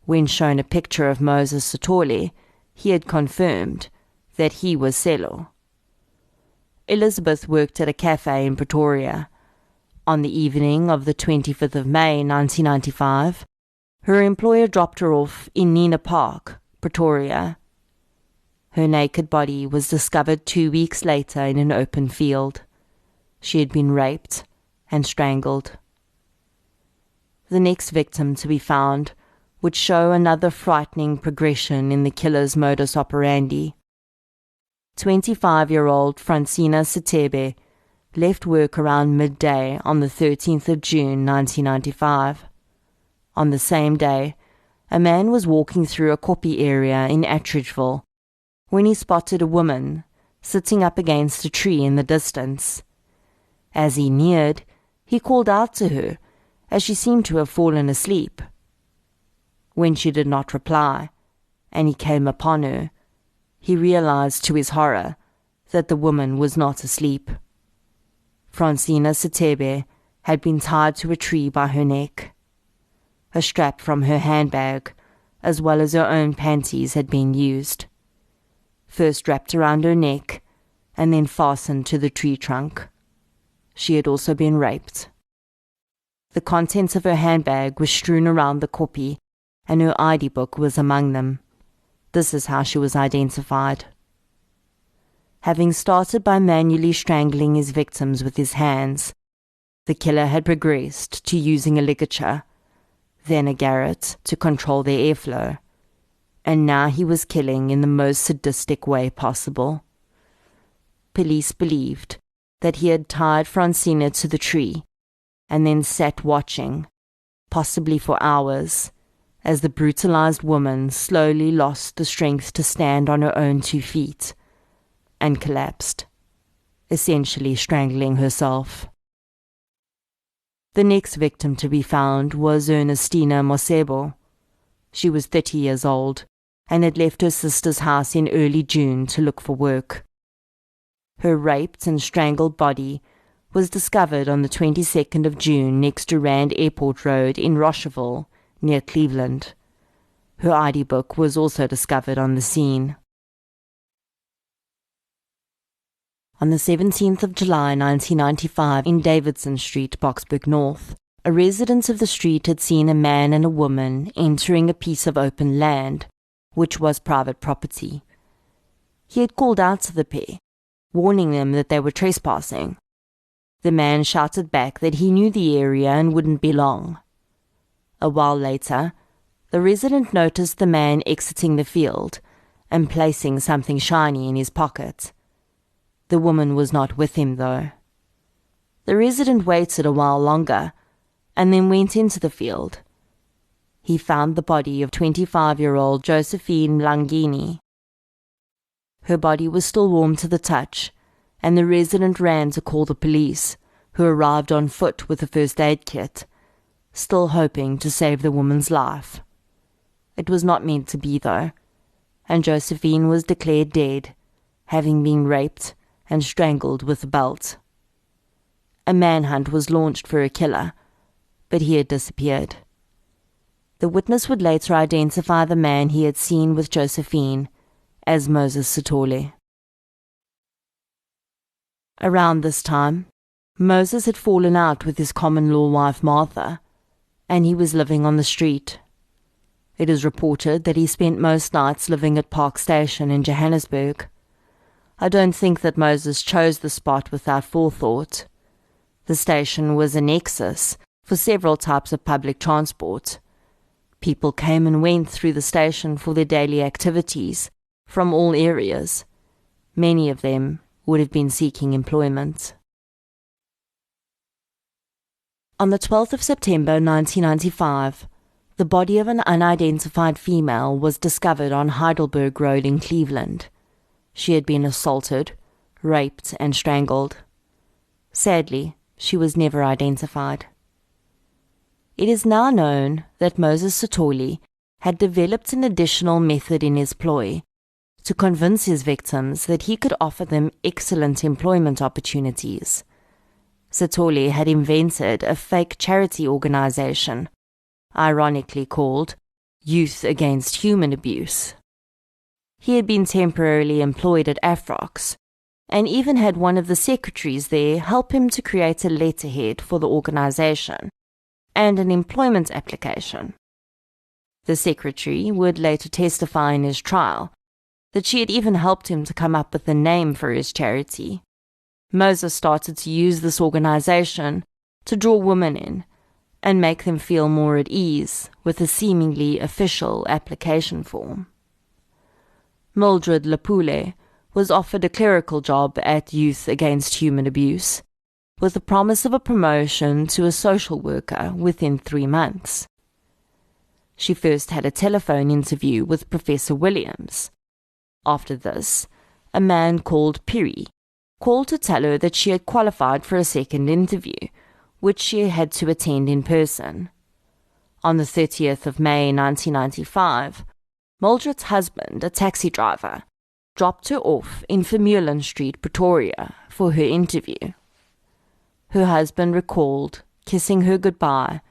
When shown a picture of Moses Sithole, he had confirmed that he was Selo. Elizabeth worked at a cafe in Pretoria. On the evening of the 25th of May 1995, her employer dropped her off in Nina Park, Pretoria. Her naked body was discovered 2 weeks later in an open field. She had been raped and strangled. The next victim to be found would show another frightening progression in the killer's modus operandi. 25-year-old Francina Sitebe left work around midday on the 13th of June 1995. On the same day, a man was walking through a koppie area in Attridgeville when he spotted a woman sitting up against a tree in the distance. As he neared, he called out to her, as she seemed to have fallen asleep. When she did not reply, and he came upon her, he realized to his horror that the woman was not asleep. Francina Sitebe had been tied to a tree by her neck. A strap from her handbag, as well as her own panties, had been used. First wrapped around her neck, and then fastened to the tree trunk. She had also been raped. The contents of her handbag were strewn around the koppie, and her ID book was among them. This is how she was identified. Having started by manually strangling his victims with his hands, the killer had progressed to using a ligature, then a garrote to control their airflow, and now he was killing in the most sadistic way possible. Police believed that he had tied Francina to the tree and then sat watching, possibly for hours, as the brutalized woman slowly lost the strength to stand on her own 2 feet and collapsed, essentially strangling herself. The next victim to be found was Ernestina Mosebo. She was 30 years old and had left her sister's house in early June to look for work. Her raped and strangled body was discovered on the 22nd of June next to Rand Airport Road in Rocheville, near Cleveland. Her ID book was also discovered on the scene. On the 17th of July 1995 in Davidson Street, Boksburg North, a resident of the street had seen a man and a woman entering a piece of open land, which was private property. He had called out to the pair, warning them that they were trespassing. The man shouted back that he knew the area and wouldn't be long. A while later, the resident noticed the man exiting the field and placing something shiny in his pocket. The woman was not with him, though. The resident waited a while longer and then went into the field. He found the body of 25-year-old Josephine Langini. Her body was still warm to the touch, and the resident ran to call the police, who arrived on foot with a first aid kit, still hoping to save the woman's life. It was not meant to be, though, and Josephine was declared dead, having been raped and strangled with a belt. A manhunt was launched for a killer, but he had disappeared. The witness would later identify the man he had seen with Josephine as Moses Sithole. Around this time, Moses had fallen out with his common-law wife Martha, and he was living on the street. It is reported that he spent most nights living at Park Station in Johannesburg. I don't think that Moses chose the spot without forethought. The station was a nexus for several types of public transport. People came and went through the station for their daily activities from all areas. Many of them would have been seeking employment. On the 12th of September 1995, the body of an unidentified female was discovered on Heidelberg Road in Cleveland. She had been assaulted, raped, and strangled. Sadly, she was never identified. It is now known that Moses Sithole had developed an additional method in his ploy to convince his victims that he could offer them excellent employment opportunities. Sithole had invented a fake charity organization, ironically called Youth Against Human Abuse. He had been temporarily employed at Afrox, and even had one of the secretaries there help him to create a letterhead for the organization and an employment application. The secretary would later testify in his trial that she had even helped him to come up with a name for his charity. Moses started to use this organization to draw women in and make them feel more at ease with a seemingly official application form. Mildred Lapule was offered a clerical job at Youth Against Human Abuse, with the promise of a promotion to a social worker within 3 months. She first had a telephone interview with Professor Williams. After this, a man called Piri called to tell her that she had qualified for a second interview, which she had to attend in person. On the 30th of May 1995, Mildred's husband, a taxi driver, dropped her off in Vermeulen Street, Pretoria, for her interview. her husband recalled kissing her goodbye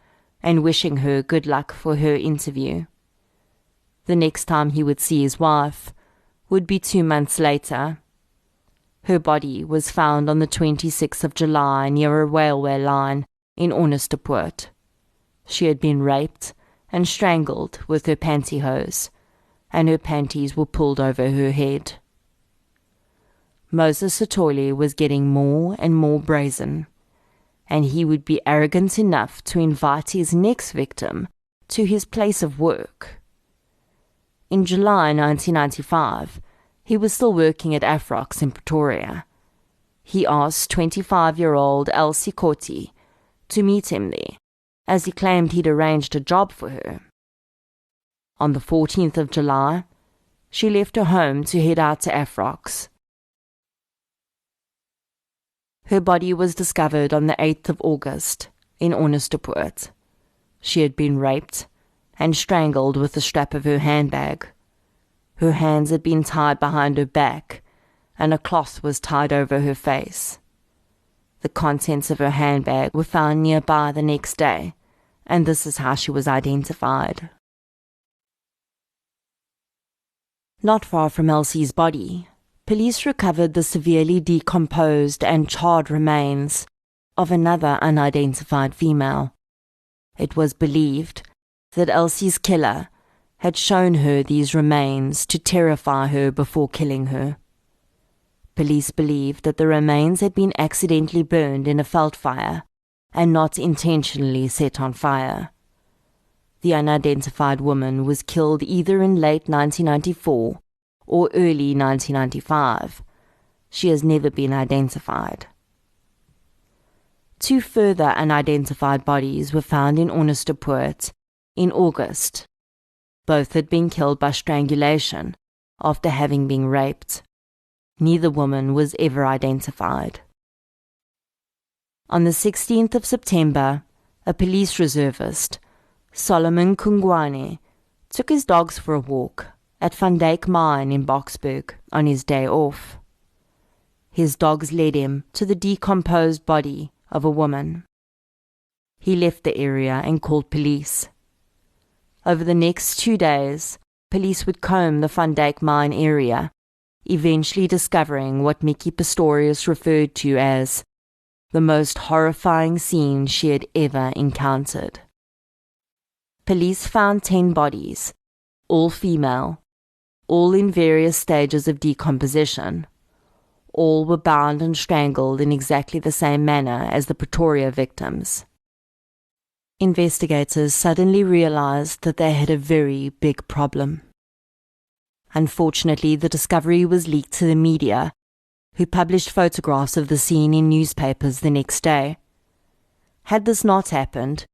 and wishing her good luck for her interview. The next time he would see his wife would be 2 months later. Her body was found on the 26th of July near a railway line in Onderstepoort. She had been raped and strangled with her pantyhose, and her panties were pulled over her head. Moses Sithole was getting more and more brazen, and he would be arrogant enough to invite his next victim to his place of work. In July 1995, he was still working at Afrox in Pretoria. He asked 25-year-old Elsie Cotti to meet him there, as he claimed he'd arranged a job for her. On the 14th of July, she left her home to head out to Afrox. Her body was discovered on the 8th of August in Onderstepoort. She had been raped and strangled with the strap of her handbag. Her hands had been tied behind her back, and a cloth was tied over her face. The contents of her handbag were found nearby the next day, and this is how she was identified. Not far from Elsie's body, police recovered the severely decomposed and charred remains of another unidentified female. It was believed that Elsie's killer had shown her these remains to terrify her before killing her. Police believed that the remains had been accidentally burned in a veld fire and not intentionally set on fire. The unidentified woman was killed either in late 1994 or early 1995. She has never been identified. 2 further unidentified bodies were found in Onderstepoort in August. Both had been killed by strangulation after having been raped. Neither woman was ever identified. On the 16th of September, a police reservist, Solomon Kungwane, took his dogs for a walk at Van Dyk Mine in Boksburg on his day off. His dogs led him to the decomposed body of a woman. He left the area and called police. Over the next 2 days, police would comb the Van Dyk Mine area, eventually discovering what Mickey Pistorius referred to as the most horrifying scene she had ever encountered. Police found 10 bodies, all female, all in various stages of decomposition. All were bound and strangled in exactly the same manner as the Pretoria victims. Investigators suddenly realized that they had a very big problem. Unfortunately, the discovery was leaked to the media, who published photographs of the scene in newspapers the next day. Had this not happened,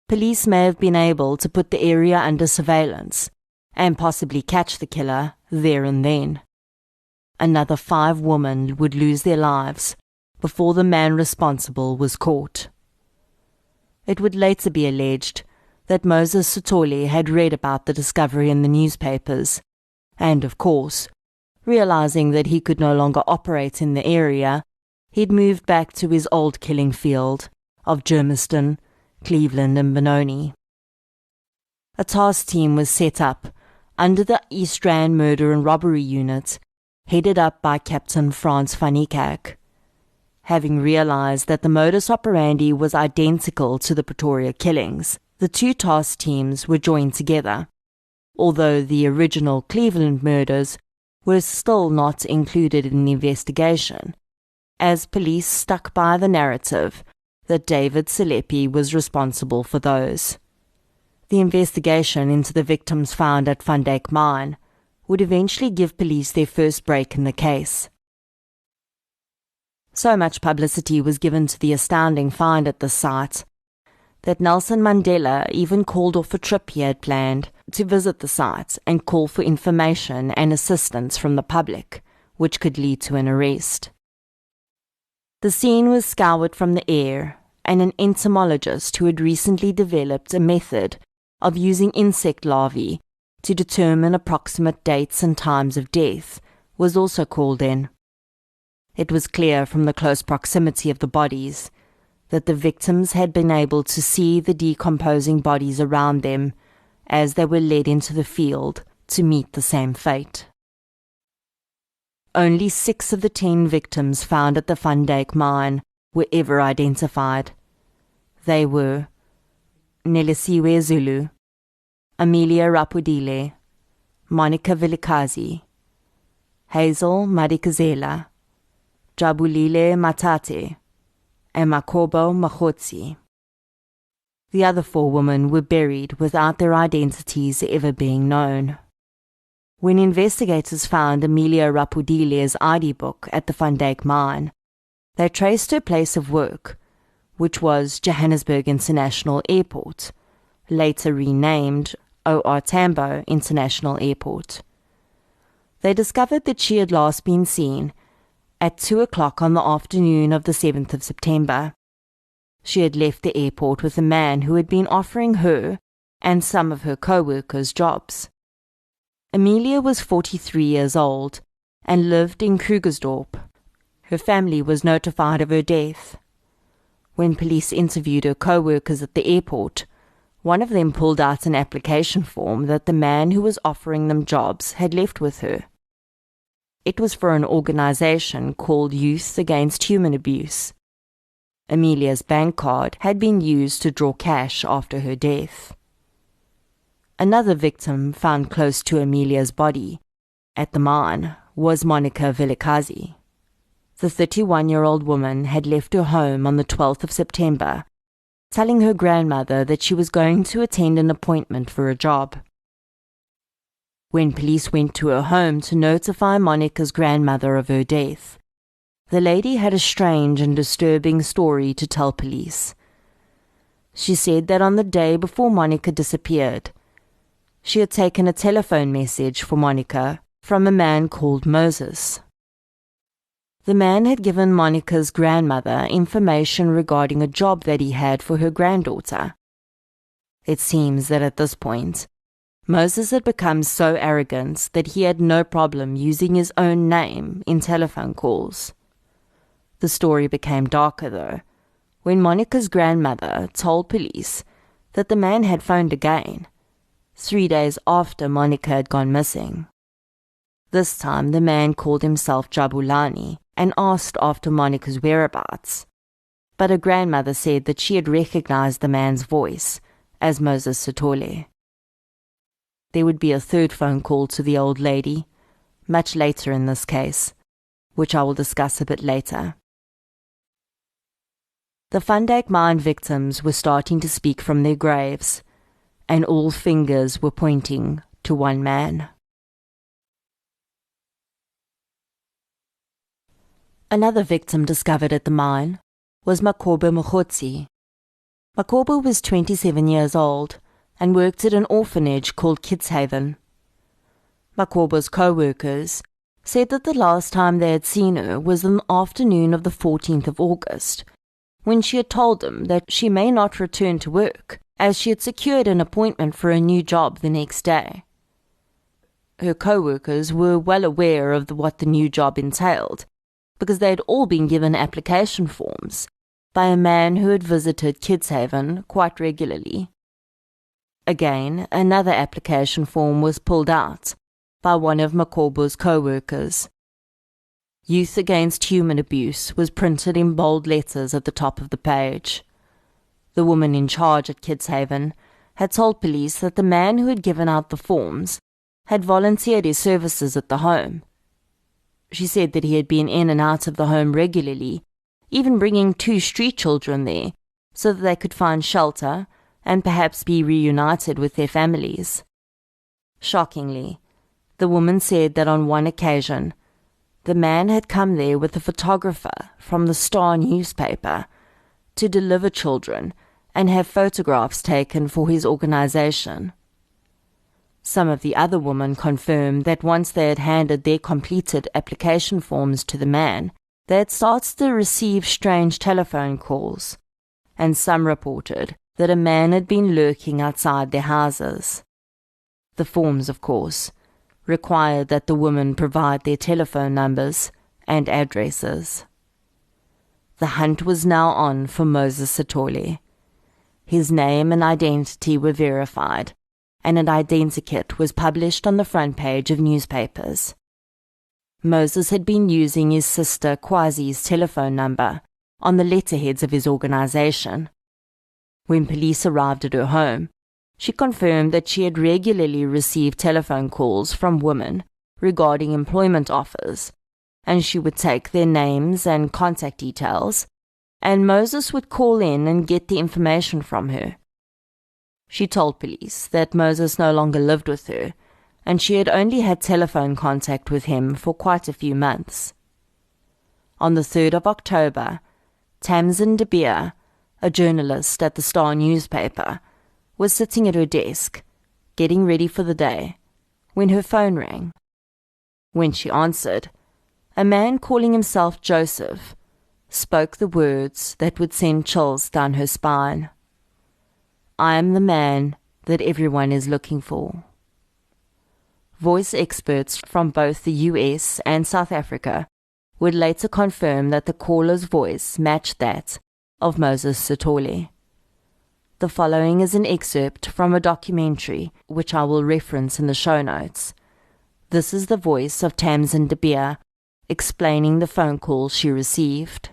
police may have been able to put the area under surveillance and possibly catch the killer there and then. Another 5 women would lose their lives before the man responsible was caught. It would later be alleged that Moses Sithole had read about the discovery in the newspapers, and, of course, realizing that he could no longer operate in the area, he'd moved back to his old killing field of Germiston, Cleveland and Benoni. A task team was set up under the East Rand Murder and Robbery Unit, headed up by Captain Frans van Niekerk. Having realized that the modus operandi was identical to the Pretoria killings, the 2 task teams were joined together, although the original Cleveland murders were still not included in the investigation, as police stuck by the narrative that David Selepi was responsible for those. The investigation into the victims found at Van Dyk Mine would eventually give police their first break in the case. So much publicity was given to the astounding find at the site that Nelson Mandela even called off a trip he had planned to visit the site and call for information and assistance from the public, which could lead to an arrest. The scene was scoured from the air, and an entomologist who had recently developed a method of using insect larvae to determine approximate dates and times of death was also called in. It was clear from the close proximity of the bodies that the victims had been able to see the decomposing bodies around them as they were led into the field to meet the same fate. Only 6 of the 10 victims found at the Van Dyke mine were ever identified. They were Nelisiwe Zulu, Amelia Rapudile, Monica Vilikazi, Hazel Madikizela, Jabulile Matate, and Makobo Mahotsi. The other 4 women were buried without their identities ever being known. When investigators found Amelia Rapudile's ID book at the Van Dyke mine, they traced her place of work, which was Johannesburg International Airport, later renamed O.R. Tambo International Airport. They discovered that she had last been seen at 2 o'clock on the afternoon of the 7th of September. She had left the airport with a man who had been offering her and some of her co-workers jobs. Amelia was 43 years old and lived in Krugersdorp. Her family was notified of her death. When police interviewed her co-workers at the airport, one of them pulled out an application form that the man who was offering them jobs had left with her. It was for an organization called Youth Against Human Abuse. Amelia's bank card had been used to draw cash after her death. Another victim found close to Amelia's body at the mine was Monica Vilikazi. The 31-year-old woman had left her home on the 12th of September, telling her grandmother that she was going to attend an appointment for a job. When police went to her home to notify Monica's grandmother of her death, the lady had a strange and disturbing story to tell police. She said that on the day before Monica disappeared, she had taken a telephone message for Monica from a man called Moses. The man had given Monica's grandmother information regarding a job that he had for her granddaughter. It seems that at this point, Moses had become so arrogant that he had no problem using his own name in telephone calls. The story became darker, though, when Monica's grandmother told police that the man had phoned again, 3 days after Monica had gone missing. This time the man called himself Jabulani and asked after Monica's whereabouts, but her grandmother said that she had recognized the man's voice as Moses Sithole. There would be a third phone call to the old lady, much later in this case, which I will discuss a bit later. The Van Dyke mine victims were starting to speak from their graves, and all fingers were pointing to one man. Another victim discovered at the mine was Makobo Mahotsi. Makobo was 27 years old and worked at an orphanage called Kids Haven. Makobo's co-workers said that the last time they had seen her was on the afternoon of the 14th of August, when she had told them that she may not return to work, as she had secured an appointment for a new job the next day. Her co-workers were well aware of what the new job entailed, because they had all been given application forms by a man who had visited Kids Haven quite regularly. Again, another application form was pulled out by one of Makobo's co-workers. Youth Against Human Abuse was printed in bold letters at the top of the page. The woman in charge at Kids Haven had told police that the man who had given out the forms had volunteered his services at the home. She said that he had been in and out of the home regularly, even bringing 2 street children there so that they could find shelter and perhaps be reunited with their families. Shockingly, the woman said that on one occasion, the man had come there with a photographer from the Star newspaper to deliver children and have photographs taken for his organization. Some of the other women confirmed that once they had handed their completed application forms to the man, they had started to receive strange telephone calls, and some reported that a man had been lurking outside their houses. The forms, of course, required that the women provide their telephone numbers and addresses. The hunt was now on for Moses Sithole. His name and identity were verified, and an identikit was published on the front page of newspapers. Moses had been using his sister Kwazi's telephone number on the letterheads of his organization. When police arrived at her home, she confirmed that she had regularly received telephone calls from women regarding employment offers, and she would take their names and contact details, and Moses would call in and get the information from her. She told police that Moses no longer lived with her, and she had only had telephone contact with him for quite a few months. On the 3rd of October, Tamsin de Beer, a journalist at the Star newspaper, was sitting at her desk, getting ready for the day, when her phone rang. When she answered, a man calling himself Joseph spoke the words that would send chills down her spine. "I am the man that everyone is looking for." Voice experts from both the US and South Africa would later confirm that the caller's voice matched that of Moses Sithole. The following is an excerpt from a documentary, which I will reference in the show notes. This is the voice of Tamsin de Beer explaining the phone call she received.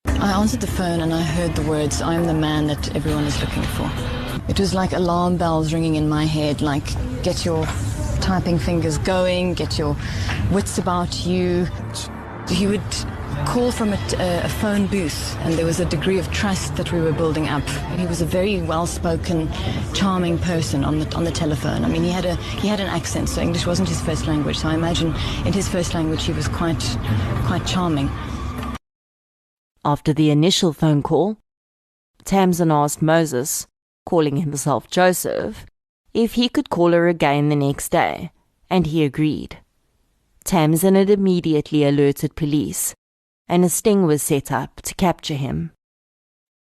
I answered the phone and I heard the words, "I am the man that everyone is looking for." It was like alarm bells ringing in my head, like, get your typing fingers going, get your wits about you. He would call from a phone booth, and there was a degree of trust that we were building up. He was a very well-spoken, charming person on the telephone. I mean, he had an accent, so English wasn't his first language. So I imagine in his first language he was quite charming.
After the initial phone call, Tamsin asked Moses, calling himself Joseph, if he could call her again the next day, and he agreed. Tamsin had immediately alerted police, and a sting was set up to capture him.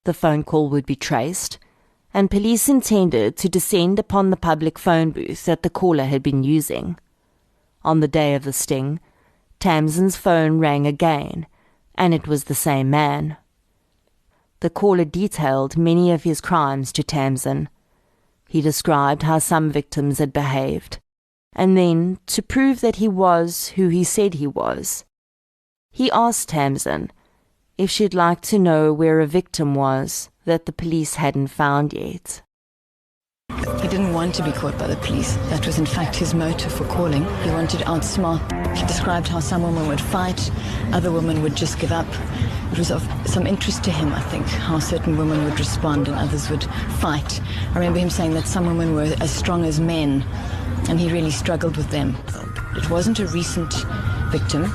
The phone call would be traced, and police intended to descend upon the public phone booth that the caller had been using. On the day of the sting, Tamsin's phone rang again, and it was the same man. The caller detailed many of his crimes to Tamsin. He described how some victims had behaved, and then, to prove that he was who he said he was, he asked Tamsin if she'd like to know where a victim was that the police hadn't found yet.
He didn't want to be caught by the police. That was in fact his motive for calling. He wanted to outsmart. He described how some women would fight, other women would just give up. It was of some interest to him, I think, how certain women would respond and others would fight. I remember him saying that some women were as strong as men, and he really struggled with them. It wasn't a recent victim.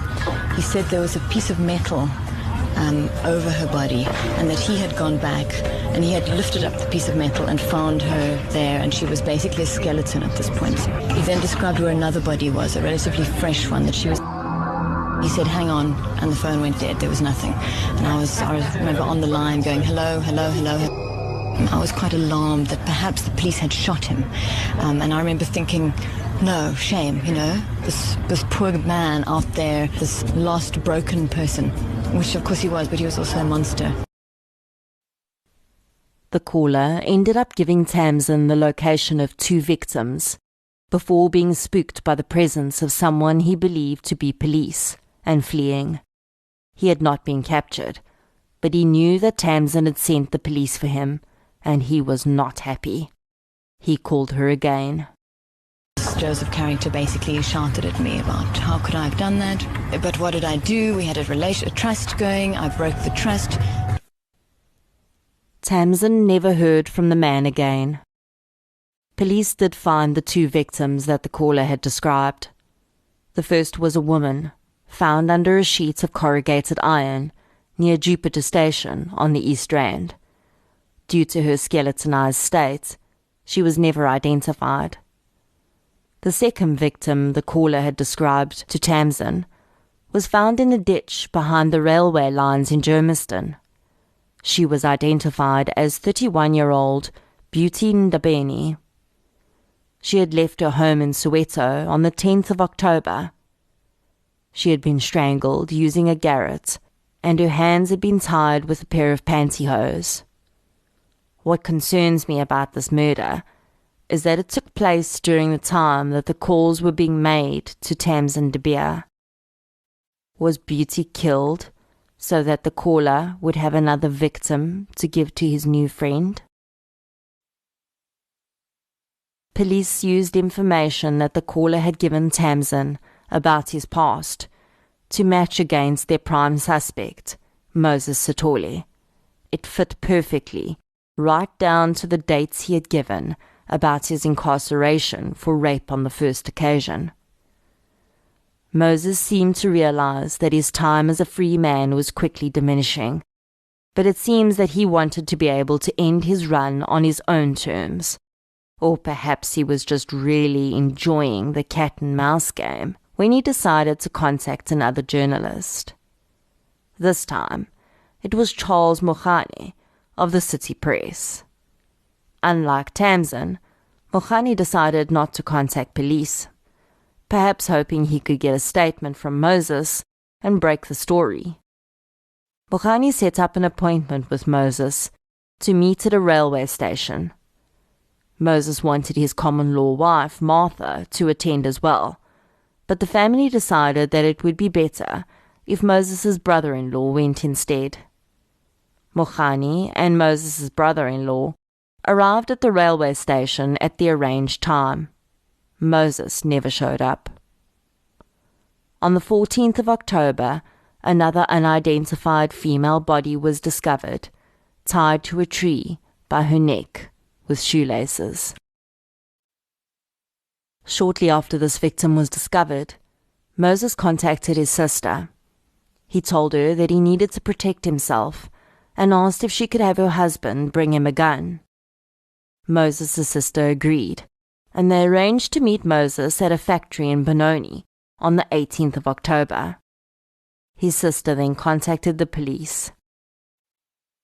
He said there was a piece of metal over her body, and that he had gone back and he had lifted up the piece of metal and found her there, and she was basically a skeleton at this point. He then described where another body was, a relatively fresh one, that she was... He said, "Hang on," and the phone went dead. There was nothing. And I remember on the line going, "Hello, hello, hello." I was quite alarmed that perhaps the police had shot him. And I remember thinking, no, shame, this poor man out there, this lost, broken person, which of course he was, but he was also a monster.
The caller ended up giving Tamsin the location of 2 victims before being spooked by the presence of someone he believed to be police and fleeing. He had not been captured, but he knew that Tamsin had sent the police for him, and he was not happy. He called her again.
This Joseph character basically shouted at me about how could I have done that, but what did I do? We had a trust going, I broke the trust.
Tamsin never heard from the man again. Police did find the 2 victims that the caller had described. The first was a woman, found under a sheet of corrugated iron near Jupiter Station on the East Rand. Due to her skeletonized state, she was never identified. The second victim the caller had described to Tamsin was found in a ditch behind the railway lines in Germiston. She was identified as 31-year-old Beauty Ndabeni. She had left her home in Soweto on the 10th of October. She had been strangled using a garrote and her hands had been tied with a pair of pantyhose. What concerns me about this murder is that it took place during the time that the calls were being made to Tamsin de Beer. Was Beauty killed so that the caller would have another victim to give to his new friend? Police used information that the caller had given Tamsin about his past to match against their prime suspect, Moses Sithole. It fit perfectly, right down to the dates he had given about his incarceration for rape on the first occasion. Moses seemed to realize that his time as a free man was quickly diminishing, but it seems that he wanted to be able to end his run on his own terms. Or perhaps he was just really enjoying the cat and mouse game when he decided to contact another journalist. This time, it was Charles Mokhane of the City Press. Unlike Tamsin, Mokhane decided not to contact police, perhaps hoping he could get a statement from Moses and break the story. Mokhane set up an appointment with Moses to meet at a railway station. Moses wanted his common-law wife, Martha, to attend as well, but the family decided that it would be better if Moses' brother-in-law went instead. Mokhane and Moses' brother-in-law arrived at the railway station at the arranged time. Moses never showed up. On the 14th of October, another unidentified female body was discovered, tied to a tree by her neck with shoelaces. Shortly after this victim was discovered, Moses contacted his sister. He told her that he needed to protect himself and asked if she could have her husband bring him a gun. Moses' sister agreed, and they arranged to meet Moses at a factory in Benoni on the 18th of October. His sister then contacted the police.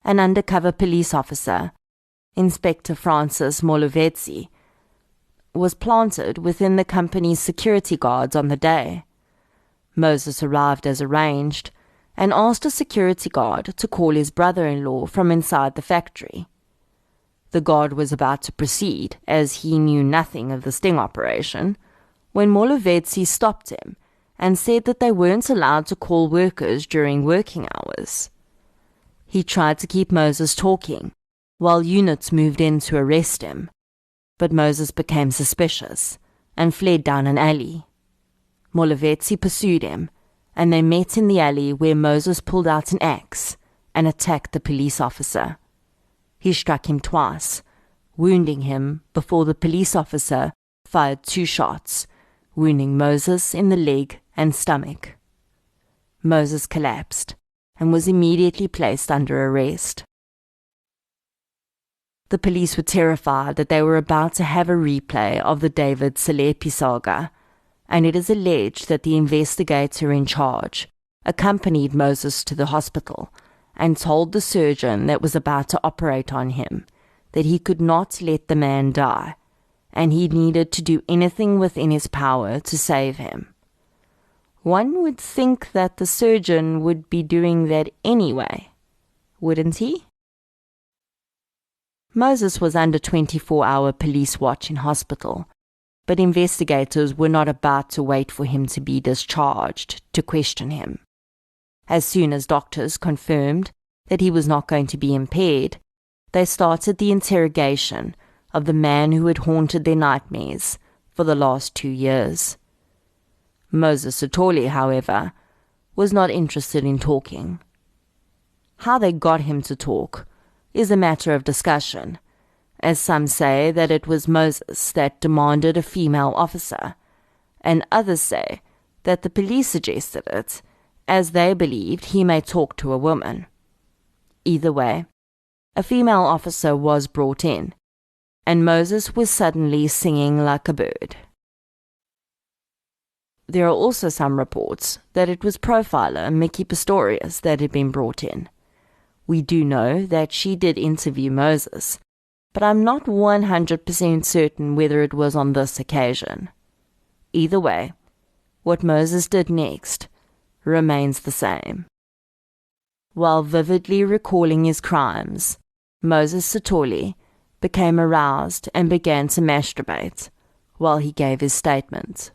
An undercover police officer, Inspector Francis Molovetsi, was planted within the company's security guards on the day. Moses arrived as arranged and asked a security guard to call his brother-in-law from inside the factory. The guard was about to proceed, as he knew nothing of the sting operation, when Molovetsi stopped him and said that they weren't allowed to call workers during working hours. He tried to keep Moses talking, while units moved in to arrest him, but Moses became suspicious and fled down an alley. Molovetsi pursued him, and they met in the alley where Moses pulled out an axe and attacked the police officer. He struck him twice, wounding him before the police officer fired 2 shots, wounding Moses in the leg and stomach. Moses collapsed and was immediately placed under arrest. The police were terrified that they were about to have a replay of the David Selepi saga, and it is alleged that the investigator in charge accompanied Moses to the hospital and told the surgeon that was about to operate on him that he could not let the man die, and he needed to do anything within his power to save him. One would think that the surgeon would be doing that anyway, wouldn't he? Moses was under 24-hour police watch in hospital, but investigators were not about to wait for him to be discharged to question him. As soon as doctors confirmed that he was not going to be impaired, they started the interrogation of the man who had haunted their nightmares for the last 2 years. Moses Sithole, however, was not interested in talking. How they got him to talk is a matter of discussion, as some say that it was Moses that demanded a female officer, and others say that the police suggested it, as they believed he may talk to a woman. Either way, a female officer was brought in, and Moses was suddenly singing like a bird. There are also some reports that it was profiler Mickey Pistorius that had been brought in. We do know that she did interview Moses, but I'm not 100% certain whether it was on this occasion. Either way, what Moses did next remains the same. While vividly recalling his crimes, Moses Sithole became aroused and began to masturbate while he gave his statement.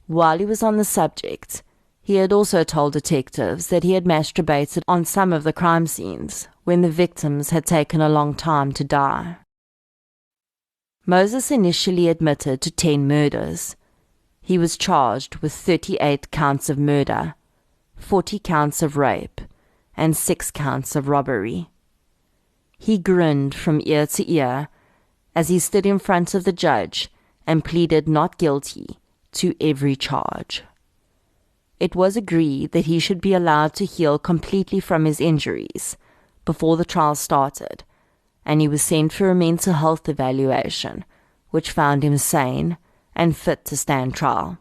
While he was on the subject, he had also told detectives that he had masturbated on some of the crime scenes when the victims had taken a long time to die. Moses initially admitted to 10 murders. He was charged with 38 counts of murder, 40 counts of rape, and 6 counts of robbery. He grinned from ear to ear as he stood in front of the judge and pleaded not guilty to every charge. It was agreed that he should be allowed to heal completely from his injuries before the trial started, and he was sent for a mental health evaluation, which found him sane and fit to stand trial.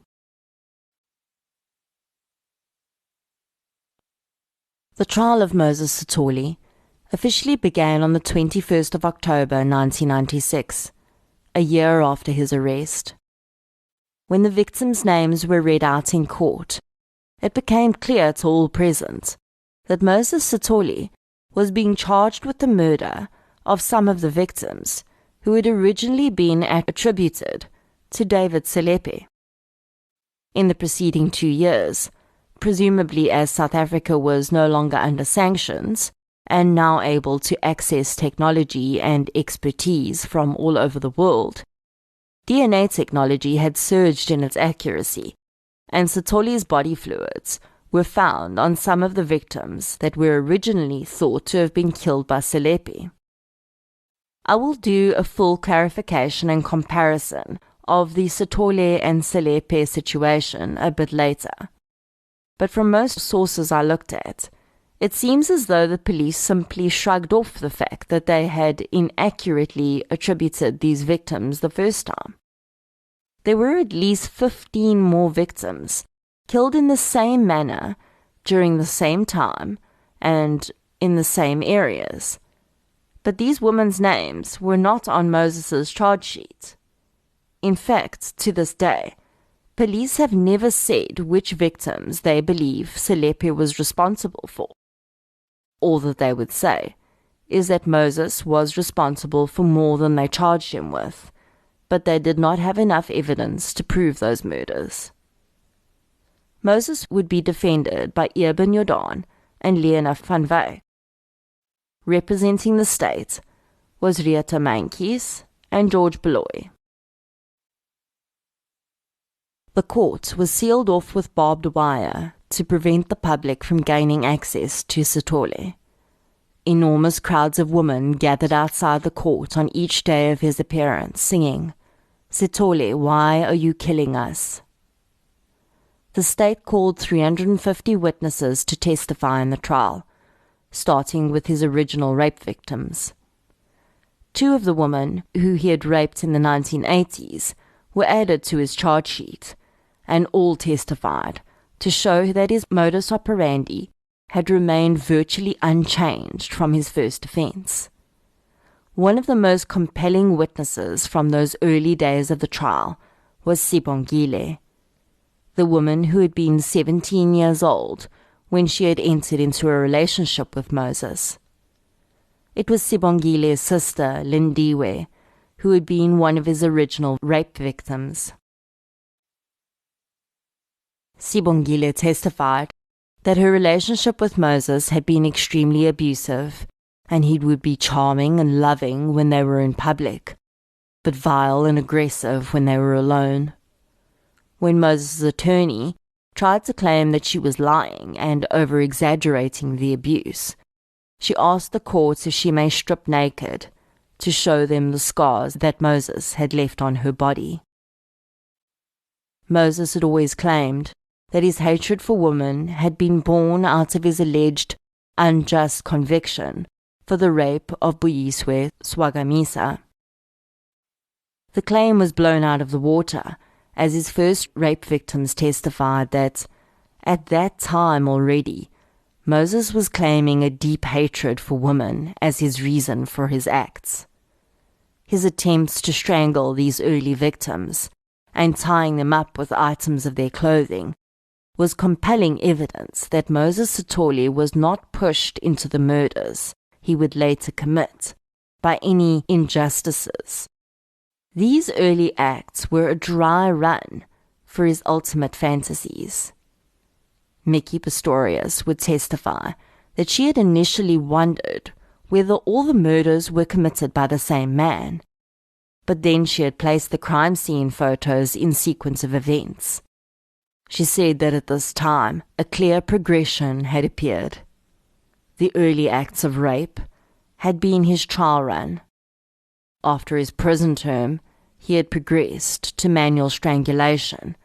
The trial of Moses Sithole officially began on the 21st of October 1996, a year after his arrest. When the victims' names were read out in court, it became clear to all present that Moses Sithole was being charged with the murder of some of the victims who had originally been attributed to David Selepe. In the preceding 2 years, presumably as South Africa was no longer under sanctions and now able to access technology and expertise from all over the world, DNA technology had surged in its accuracy, and Sithole's body fluids were found on some of the victims that were originally thought to have been killed by Selepe. I will do a full clarification and comparison of the Sithole and Selepe situation a bit later, but from most sources I looked at, it seems as though the police simply shrugged off the fact that they had inaccurately attributed these victims the first time. There were at least 15 more victims killed in the same manner, during the same time, and in the same areas. But these women's names were not on Moses's charge sheet. In fact, to this day, police have never said which victims they believe Selepe was responsible for. All that they would say is that Moses was responsible for more than they charged him with, but they did not have enough evidence to prove those murders. Moses would be defended by Eben Jordan and Lena van Wyk. Representing the state was Rieta Mankies and George Beloy. The court was sealed off with barbed wire to prevent the public from gaining access to Sithole. Enormous crowds of women gathered outside the court on each day of his appearance, singing, "Sithole, why are you killing us?" The state called 350 witnesses to testify in the trial, starting with his original rape victims. 2 of the women who he had raped in the 1980s were added to his charge sheet, and all testified to show that his modus operandi had remained virtually unchanged from his first offense. One of the most compelling witnesses from those early days of the trial was Sibongile, the woman who had been 17 years old when she had entered into a relationship with Moses. It was Sibongile's sister, Lindiwe, who had been one of his original rape victims. Sibongile testified that her relationship with Moses had been extremely abusive, and he would be charming and loving when they were in public, but vile and aggressive when they were alone. When Moses' attorney tried to claim that she was lying and over-exaggerating the abuse, she asked the court if she may strip naked to show them the scars that Moses had left on her body. Moses had always claimed that his hatred for women had been born out of his alleged unjust conviction for the rape of Buyiswe Swagamisa. The claim was blown out of the water, as his first rape victims testified that, at that time already, Moses was claiming a deep hatred for women as his reason for his acts. His attempts to strangle these early victims and tying them up with items of their clothing was compelling evidence that Moses Sithole was not pushed into the murders he would later commit by any injustices. These early acts were a dry run for his ultimate fantasies. Mickey Pistorius would testify that she had initially wondered whether all the murders were committed by the same man, but then she had placed the crime scene photos in sequence of events. She said that at this time, a clear progression had appeared. The early acts of rape had been his trial run. After his prison term, he had progressed to manual strangulation,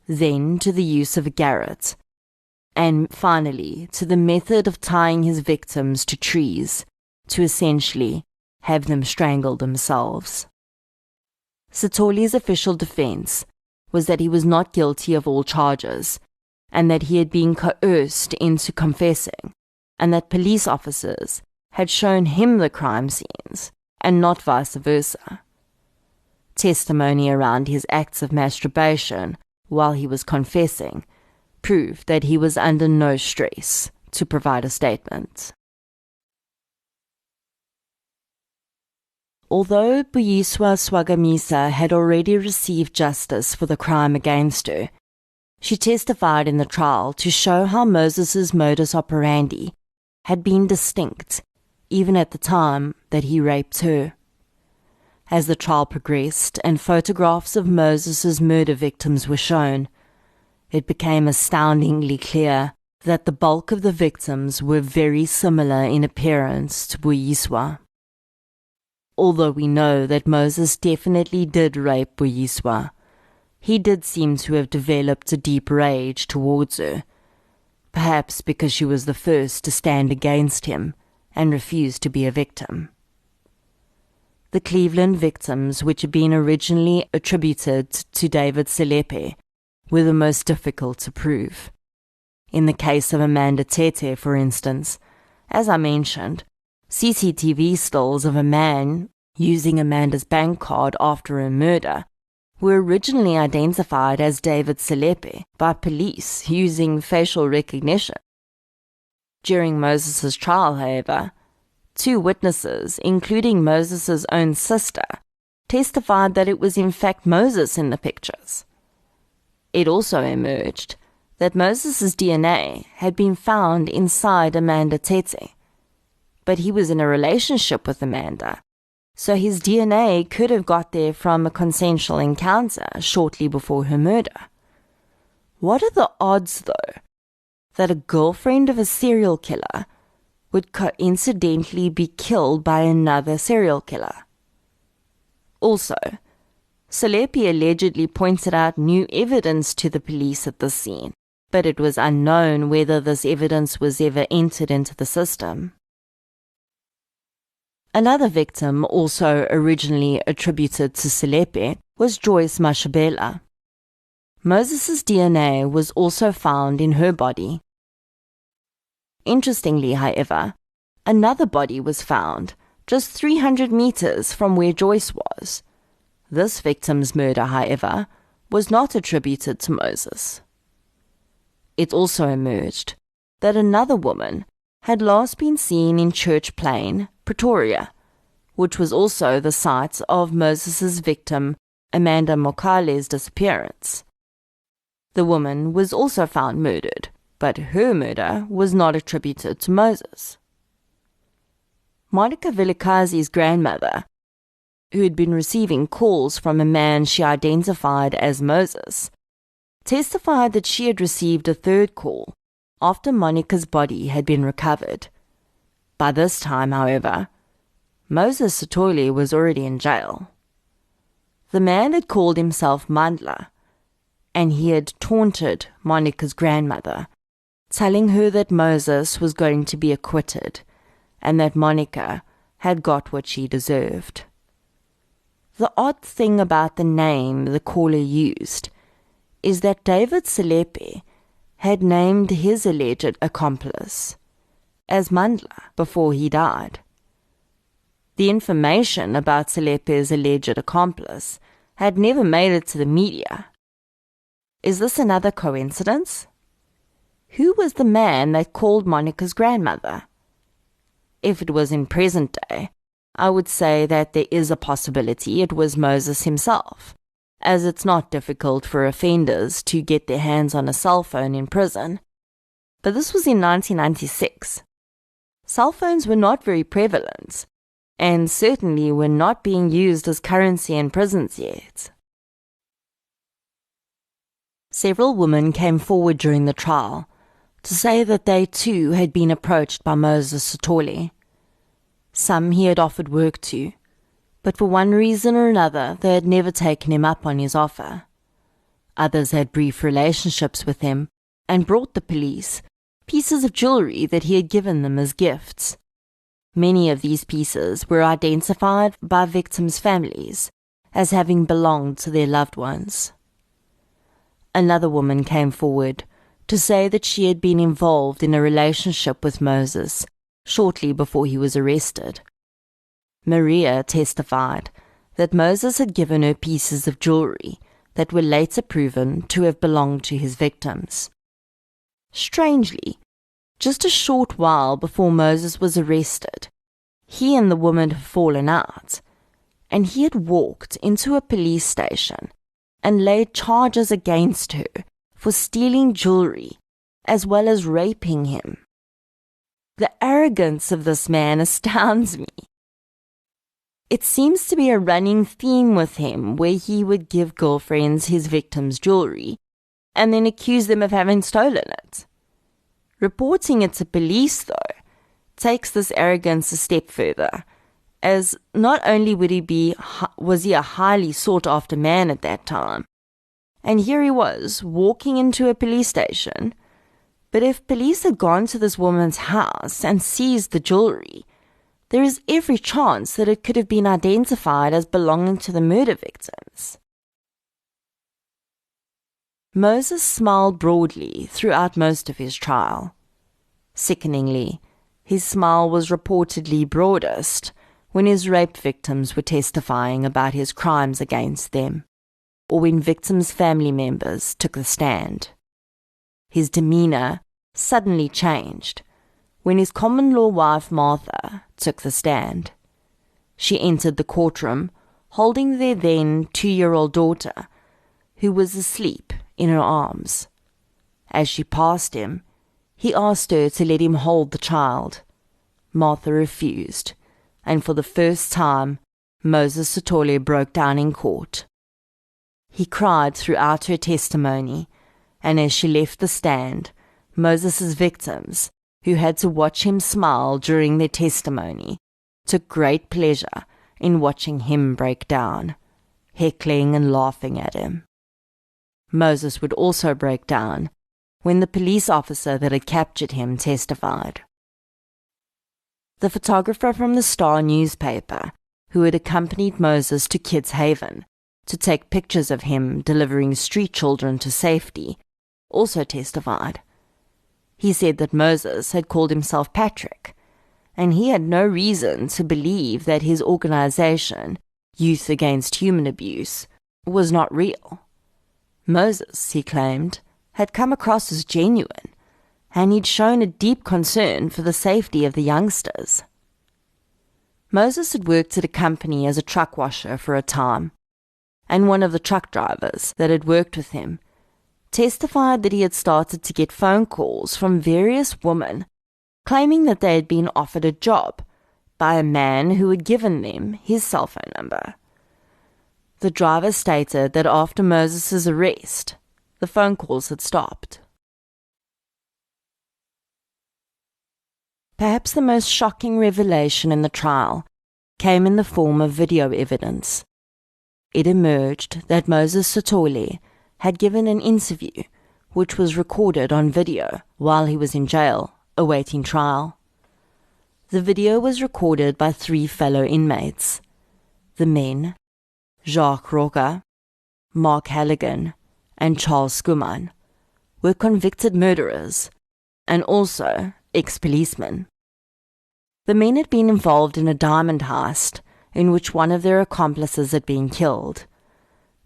then to the use of a garrote, and finally to the method of tying his victims to trees to essentially have them strangle themselves. Sithole's official defense was that he was not guilty of all charges, and that he had been coerced into confessing, and that police officers had shown him the crime scenes, and not vice versa. Testimony around his acts of masturbation while he was confessing proved that he was under no stress to provide a statement. Although Buyiswa Swagamisa had already received justice for the crime against her, she testified in the trial to show how Moses's modus operandi had been distinct even at the time that he raped her. As the trial progressed and photographs of Moses's murder victims were shown, it became astoundingly clear that the bulk of the victims were very similar in appearance to Buyiswa. Although we know that Moses definitely did rape Buyiswa, he did seem to have developed a deep rage towards her, perhaps because she was the first to stand against him and refuse to be a victim. The Cleveland victims, which had been originally attributed to David Selepe, were the most difficult to prove. In the case of Amanda Tete, for instance, as I mentioned, CCTV stills of a man using Amanda's bank card after her murder were originally identified as David Selepe by police using facial recognition. During Moses's trial, however, 2 witnesses, including Moses's own sister, testified that it was in fact Moses in the pictures. It also emerged that Moses's DNA had been found inside Amanda Tete, but he was in a relationship with Amanda, so his DNA could have got there from a consensual encounter shortly before her murder. What are the odds, though, that a girlfriend of a serial killer would coincidentally be killed by another serial killer? Also, Selepe allegedly pointed out new evidence to the police at the scene, but it was unknown whether this evidence was ever entered into the system. Another victim, also originally attributed to Selepe, was Joyce Mashabela. Moses's DNA was also found in her body. Interestingly, however, another body was found just 300 meters from where Joyce was. This victim's murder, however, was not attributed to Moses. It also emerged that another woman had last been seen in Church Plain, Pretoria, which was also the site of Moses's victim Amanda Mokale's disappearance. The woman was also found murdered, but her murder was not attributed to Moses. Monica Vilakazi's grandmother, who had been receiving calls from a man she identified as Moses, testified that she had received a third call after Monica's body had been recovered. By this time, however, Moses Sithole was already in jail. The man had called himself Mandla, and he had taunted Monica's grandmother, telling her that Moses was going to be acquitted and that Monica had got what she deserved. The odd thing about the name the caller used is that David Selepe had named his alleged accomplice as Mandla before he died. The information about Selepe's alleged accomplice had never made it to the media. Is this another coincidence? who was the man that called Monica's grandmother? If it was in present day, I would say that there is a possibility it was Moses himself, as it's not difficult for offenders to get their hands on a cell phone in prison. But this was in 1996. Cell phones were not very prevalent, and certainly were not being used as currency in prisons yet. Several women came forward during the trial to say that they too had been approached by Moses Sithole. Some he had offered work to, but for one reason or another they had never taken him up on his offer. Others had brief relationships with him and brought the police pieces of jewelry that he had given them as gifts. Many of these pieces were identified by victims' families as having belonged to their loved ones. Another woman came forward to say that she had been involved in a relationship with Moses shortly before he was arrested. Maria testified that Moses had given her pieces of jewelry that were later proven to have belonged to his victims. Strangely, just a short while before Moses was arrested, he and the woman had fallen out, and he had walked into a police station and laid charges against her for stealing jewelry as well as raping him. The arrogance of this man astounds me. It seems to be a running theme with him where he would give girlfriends his victims' jewelry and then accuse them of having stolen it. Reporting it to police, though, takes this arrogance a step further, as not only was he a highly sought-after man at that time, and here he was, walking into a police station, but if police had gone to this woman's house and seized the jewelry, there is every chance that it could have been identified as belonging to the murder victims. Moses smiled broadly throughout most of his trial. Sickeningly, his smile was reportedly broadest when his rape victims were testifying about his crimes against them, or when victims' family members took the stand. His demeanor suddenly changed when his common-law wife Martha took the stand. She entered the courtroom holding their then 2-year-old daughter, who was asleep in her arms. As she passed him, he asked her to let him hold the child. Martha refused, and for the first time, Moses Sithole broke down in court. He cried throughout her testimony, and as she left the stand, Moses's victims, who had to watch him smile during their testimony, took great pleasure in watching him break down, heckling and laughing at him. Moses would also break down when the police officer that had captured him testified. The photographer from the Star newspaper, who had accompanied Moses to Kids Haven to take pictures of him delivering street children to safety, also testified. He said that Moses had called himself Patrick, and he had no reason to believe that his organization, Youth Against Human Abuse, was not real. Moses, he claimed, had come across as genuine, and he'd shown a deep concern for the safety of the youngsters. Moses had worked at a company as a truck washer for a time, and one of the truck drivers that had worked with him testified that he had started to get phone calls from various women claiming that they had been offered a job by a man who had given them his cell phone number. The driver stated that after Moses' arrest, the phone calls had stopped. Perhaps the most shocking revelation in the trial came in the form of video evidence. It emerged that Moses Sithole had given an interview which was recorded on video while he was in jail, awaiting trial. The video was recorded by 3 fellow inmates. The men, Jacques Roca, Mark Halligan, and Charles Schoeman, were convicted murderers and also ex-policemen. The men had been involved in a diamond heist in which one of their accomplices had been killed.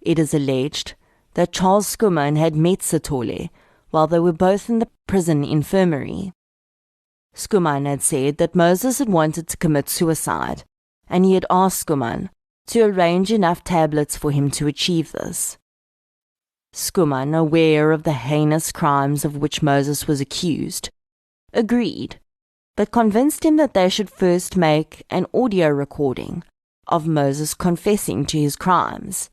It is alleged that Charles Schoeman had met Sithole while they were both in the prison infirmary. Schoeman had said that Moses had wanted to commit suicide, and he had asked Schoeman to arrange enough tablets for him to achieve this. Schoeman, aware of the heinous crimes of which Moses was accused, agreed, but convinced him that they should first make an audio recording of Moses confessing to his crimes,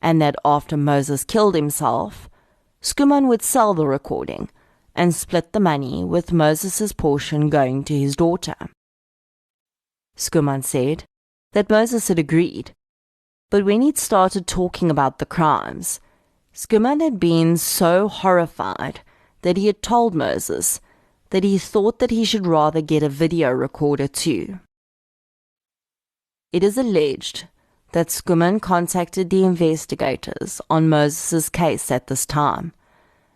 and that after Moses killed himself, Schoeman would sell the recording and split the money, with Moses's portion going to his daughter. Schoeman said that Moses had agreed, but when he'd started talking about the crimes, Schoeman had been so horrified that he had told Moses that he thought that he should rather get a video recorder too. It is alleged that Schoeman contacted the investigators on Moses's case at this time,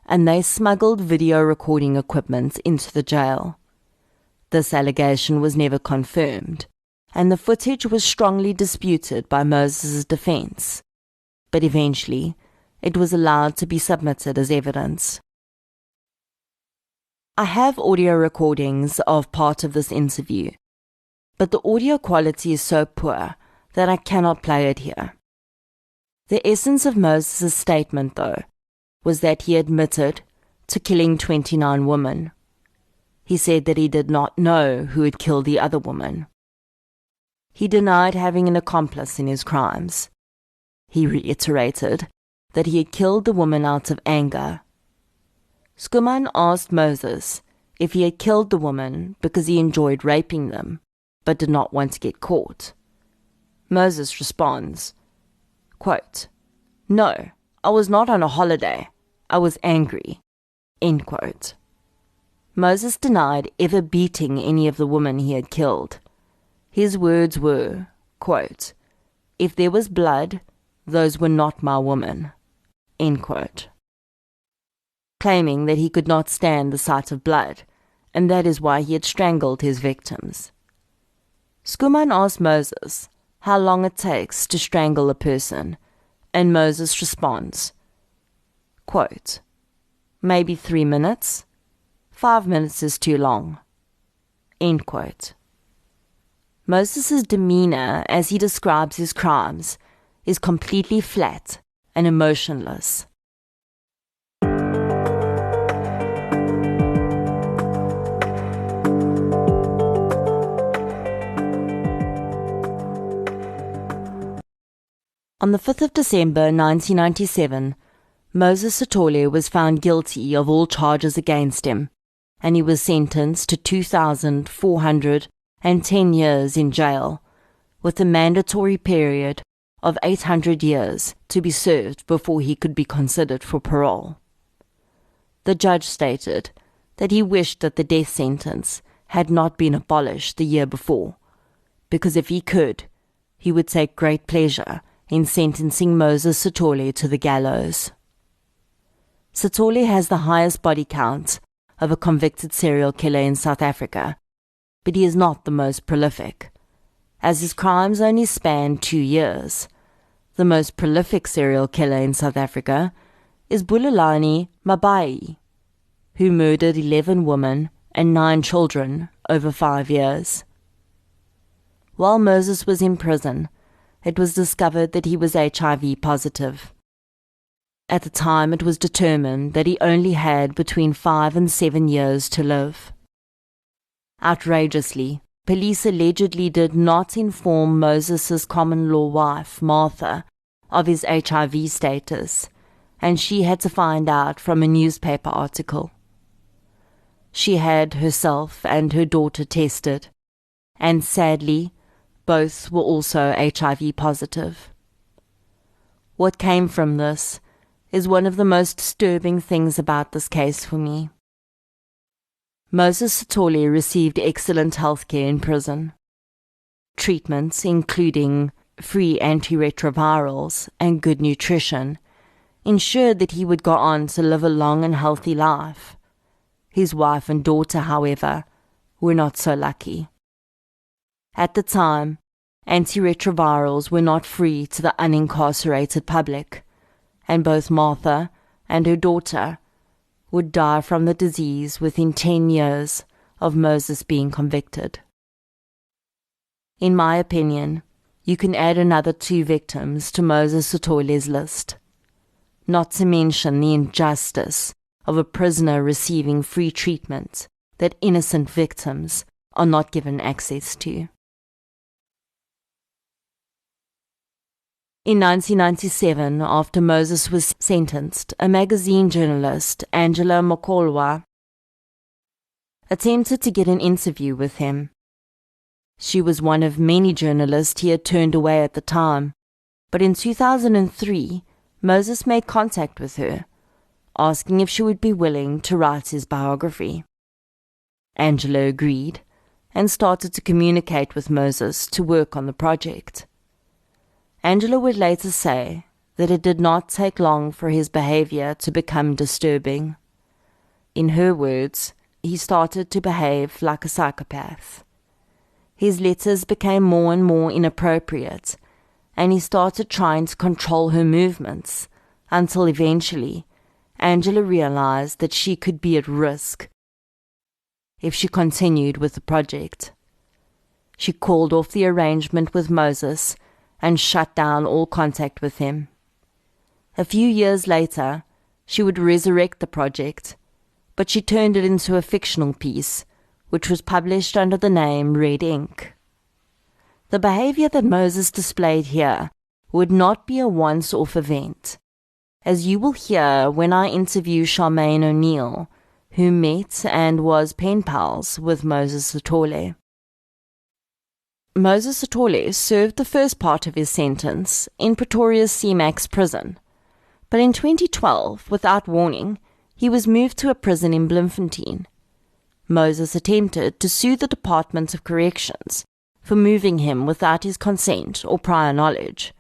and they smuggled video recording equipment into the jail. This allegation was never confirmed, and the footage was strongly disputed by Moses's defense, but eventually it was allowed to be submitted as evidence. I have audio recordings of part of this interview, but the audio quality is so poor that I cannot play it here. The essence of Moses' statement, though, was that he admitted to killing 29 women. He said that he did not know who had killed the other woman. He denied having an accomplice in his crimes. He reiterated that he had killed the woman out of anger. Schoeman asked Moses if he had killed the woman because he enjoyed raping them, but did not want to get caught. Moses responds, quote, "No, I was not on a holiday. I was angry." End quote. Moses denied ever beating any of the women he had killed. His words were, quote, "If there was blood, those were not my women." End quote. Claiming that he could not stand the sight of blood, and that is why he had strangled his victims. Schoeman asked Moses how long it takes to strangle a person, and Moses responds, quote, "Maybe 3 minutes. 5 minutes is too long." End quote. Moses' demeanor as he describes his crimes is completely flat and emotionless. On the 5th of December 1997, Moses Sithole was found guilty of all charges against him, and he was sentenced to 2,410 years in jail, with a mandatory period of 800 years to be served before he could be considered for parole. The judge stated that he wished that the death sentence had not been abolished the year before, because if he could, he would take great pleasure in sentencing Moses Sithole to the gallows. Sithole has the highest body count of a convicted serial killer in South Africa, but he is not the most prolific, as his crimes only span 2 years. The most prolific serial killer in South Africa is Bulelani Mabai, who murdered 11 women and 9 children over 5 years. While Moses was in prison, it was discovered that he was HIV positive. At the time, it was determined that he only had between 5 and 7 years to live. Outrageously, police allegedly did not inform Moses's common-law wife, Martha, of his HIV status, and she had to find out from a newspaper article. She had herself and her daughter tested, and sadly, both were also HIV positive. What came from this is one of the most disturbing things about this case for me. Moses Sithole received excellent health care in prison. Treatments, including free antiretrovirals and good nutrition, ensured that he would go on to live a long and healthy life. His wife and daughter, however, were not so lucky. At the time, antiretrovirals were not free to the unincarcerated public, and both Martha and her daughter would die from the disease within 10 years of Moses being convicted. In my opinion, you can add another 2 victims to Moses Sithole's list, not to mention the injustice of a prisoner receiving free treatment that innocent victims are not given access to. In 1997, after Moses was sentenced, a magazine journalist, Angela Mokolwa, attempted to get an interview with him. She was one of many journalists he had turned away at the time, but in 2003, Moses made contact with her, asking if she would be willing to write his biography. Angela agreed and started to communicate with Moses to work on the project. Angela would later say that it did not take long for his behavior to become disturbing. In her words, he started to behave like a psychopath. His letters became more and more inappropriate, and he started trying to control her movements, until eventually Angela realized that she could be at risk if she continued with the project. She called off the arrangement with Moses and shut down all contact with him. A few years later, she would resurrect the project, but she turned it into a fictional piece, which was published under the name Red Ink. The behavior that Moses displayed here would not be a once-off event, as you will hear when I interview Charmaine O'Neill, who met and was pen pals with Moses Sithole. Moses Sithole served the first part of his sentence in Pretoria's C-Max prison, but in 2012, without warning, he was moved to a prison in Bloemfontein. Moses attempted to sue the Department of Corrections for moving him without his consent or prior knowledge.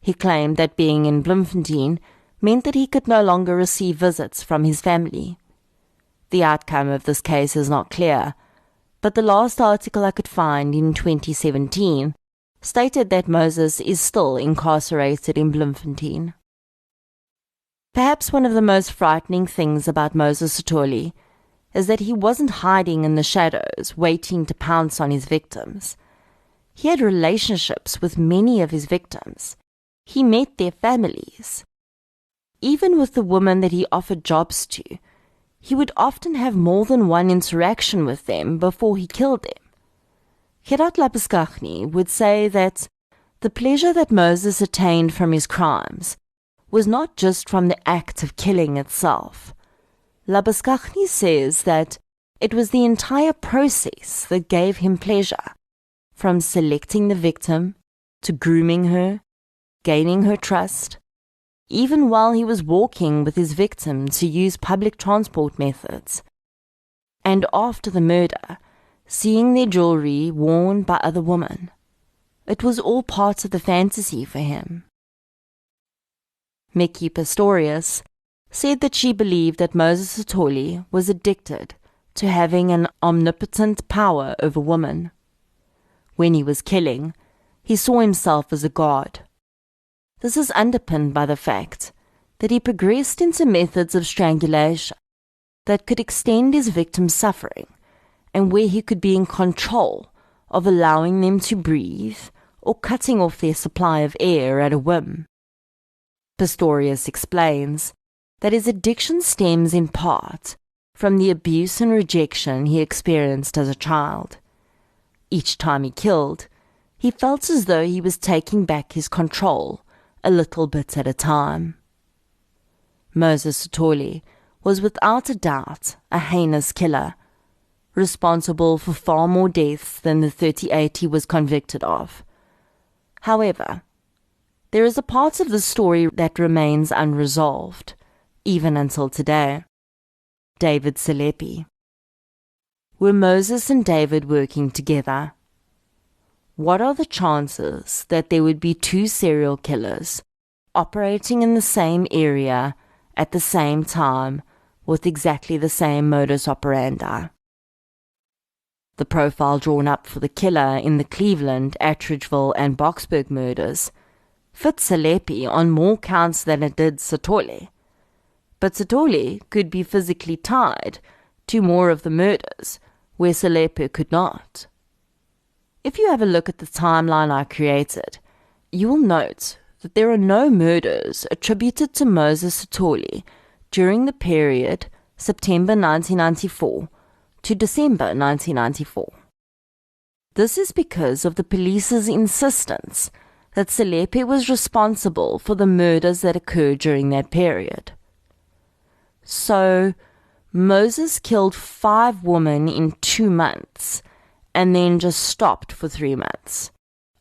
He claimed that being in Bloemfontein meant that he could no longer receive visits from his family. The outcome of this case is not clear, but the last article I could find in 2017 stated that Moses is still incarcerated in Bloemfontein. Perhaps one of the most frightening things about Moses Sithole is that he wasn't hiding in the shadows, waiting to pounce on his victims. He had relationships with many of his victims. He met their families. Even with the women that he offered jobs to, he would often have more than one interaction with them before he killed them. Gerard Labuschagne would say that the pleasure that Moses attained from his crimes was not just from the act of killing itself. Labuschagne says that it was the entire process that gave him pleasure, from selecting the victim to grooming her, gaining her trust, even while he was walking with his victim to use public transport methods, and after the murder, seeing their jewelry worn by other women. It was all part of the fantasy for him. Mickey Pistorius said that she believed that Moses Sithole was addicted to having an omnipotent power over women. When he was killing, he saw himself as a god. This is underpinned by the fact that he progressed into methods of strangulation that could extend his victim's suffering, and where he could be in control of allowing them to breathe or cutting off their supply of air at a whim. Pistorius explains that his addiction stems in part from the abuse and rejection he experienced as a child. Each time he killed, he felt as though he was taking back his control a little bit at a time. Moses Sithole was without a doubt a heinous killer, responsible for far more deaths than the 38 he was convicted of. However, there is a part of the story that remains unresolved, even until today. David Selepi. Were Moses and David working together? What are the chances that there would be 2 serial killers operating in the same area at the same time with exactly the same modus operandi? The profile drawn up for the killer in the Cleveland, Attridgeville and Boksburg murders fits Selepi on more counts than it did Sithole, But Sithole could be physically tied to more of the murders, where Selepe could not. If you have a look at the timeline I created, you will note that there are no murders attributed to Moses Sithole during the period September 1994 to December 1994. This is because of the police's insistence that Selepe was responsible for the murders that occurred during that period. So, Moses killed 5 women in 2 months and then just stopped for 3 months,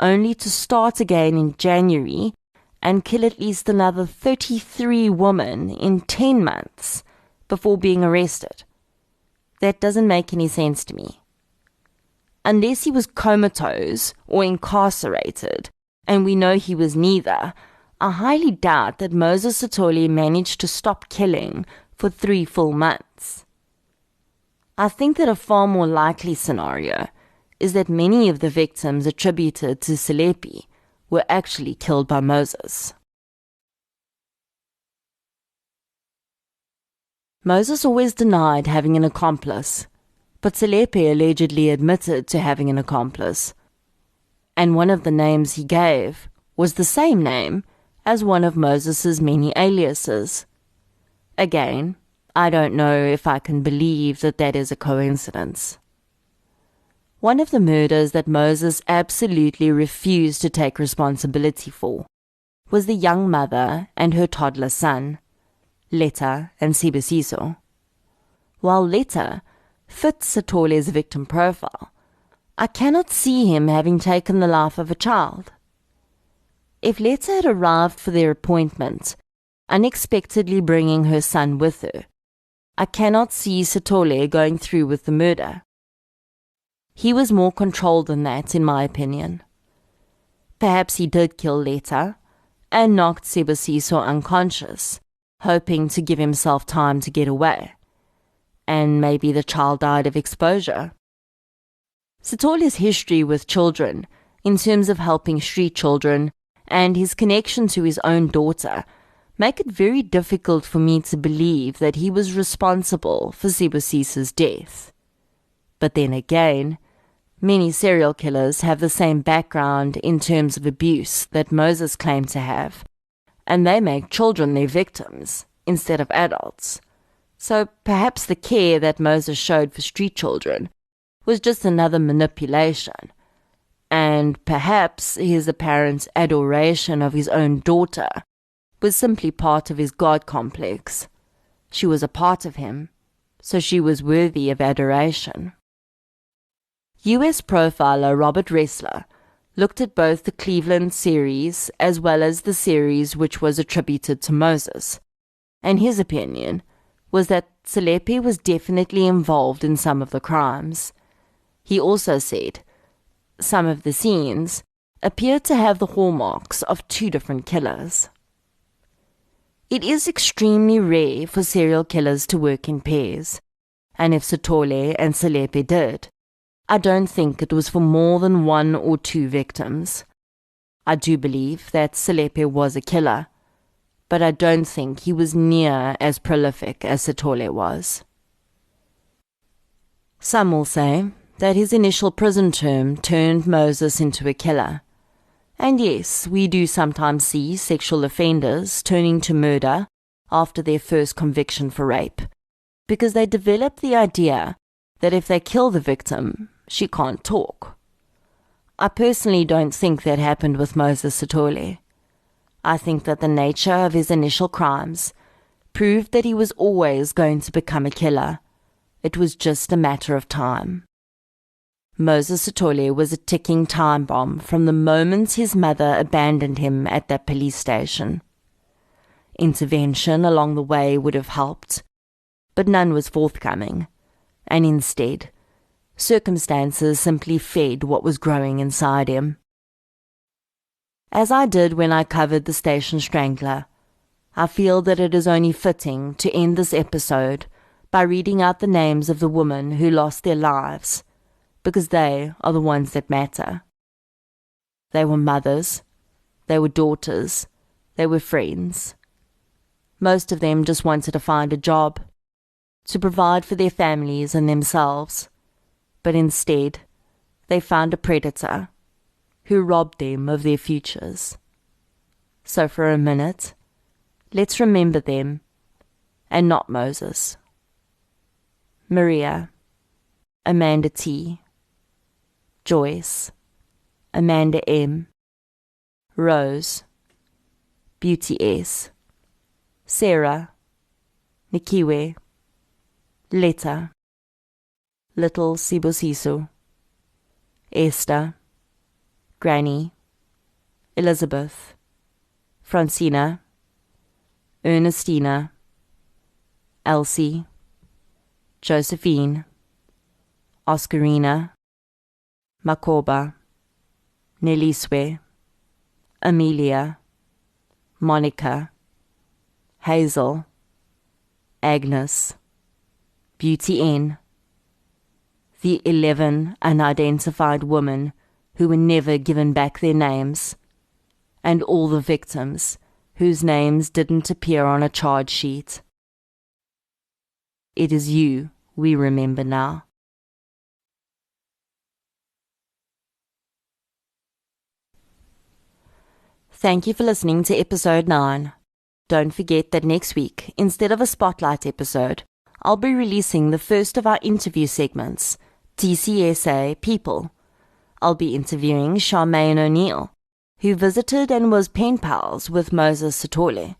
only to start again in January and kill at least another 33 women in 10 months before being arrested. That doesn't make any sense to me. Unless he was comatose or incarcerated, and we know he was neither, I highly doubt that Moses Sithole managed to stop killing for 3 full months. I think that a far more likely scenario is that many of the victims attributed to Selepe were actually killed by Moses. Moses always denied having an accomplice, but Selepe allegedly admitted to having an accomplice, and one of the names he gave was the same name as one of Moses's many aliases. Again, I don't know if I can believe that that is a coincidence. One of the murders that Moses absolutely refused to take responsibility for was the young mother and her toddler son, Letta and Sibusiso. While Letta fits Sithole's victim profile, I cannot see him having taken the life of a child. If Letta had arrived for their appointment, unexpectedly bringing her son with her, I cannot see Sithole going through with the murder. He was more controlled than that, in my opinion. Perhaps he did kill Letta and knocked Sibusiso unconscious, hoping to give himself time to get away. And maybe the child died of exposure. Sithole's history with children, in terms of helping street children, and his connection to his own daughter, make it very difficult for me to believe that he was responsible for Sibusiso's death. But then again, many serial killers have the same background in terms of abuse that Moses claimed to have, and they make children their victims instead of adults. So perhaps the care that Moses showed for street children was just another manipulation, and perhaps his apparent adoration of his own daughter was simply part of his God complex. She was a part of him, so she was worthy of adoration. US profiler Robert Ressler looked at both the Cleveland series as well as the series which was attributed to Moses, and his opinion was that Selepe was definitely involved in some of the crimes. He also said some of the scenes appeared to have the hallmarks of 2 different killers. It is extremely rare for serial killers to work in pairs, and if Sithole and Selepe did, I don't think it was for more than 1 or 2 victims. I do believe that Selepe was a killer, but I don't think he was near as prolific as Sithole was. Some will say that his initial prison term turned Moses into a killer. And yes, we do sometimes see sexual offenders turning to murder after their first conviction for rape, because they develop the idea that if they kill the victim, she can't talk. I personally don't think that happened with Moses Sithole. I think that the nature of his initial crimes proved that he was always going to become a killer. It was just a matter of time. Moses Sithole was a ticking time bomb from the moment his mother abandoned him at that police station. Intervention along the way would have helped, but none was forthcoming, and instead, circumstances simply fed what was growing inside him. As I did when I covered the Station Strangler, I feel that it is only fitting to end this episode by reading out the names of the women who lost their lives, because they are the ones that matter. They were mothers, they were daughters, they were friends. Most of them just wanted to find a job, to provide for their families and themselves. But instead, they found a predator who robbed them of their futures. So for a minute, let's remember them and not Moses. Maria, Amanda T. Joyce, Amanda M. Rose, Beauty S. Sarah, Nikiwe, Letta, Little Sibusiso, Esther, Granny, Elizabeth, Francina, Ernestina, Elsie, Josephine, Oscarina, Makoba, Neliswe, Amelia, Monica, Hazel, Agnes, Beauty N, the 11 unidentified women who were never given back their names, and all the victims whose names didn't appear on a charge sheet. It is you we remember now. Thank you for listening to episode 9. Don't forget that next week, instead of a spotlight episode, I'll be releasing the first of our interview segments, TCSA People. I'll be interviewing Charmaine O'Neill, who visited and was pen pals with Moses Sithole.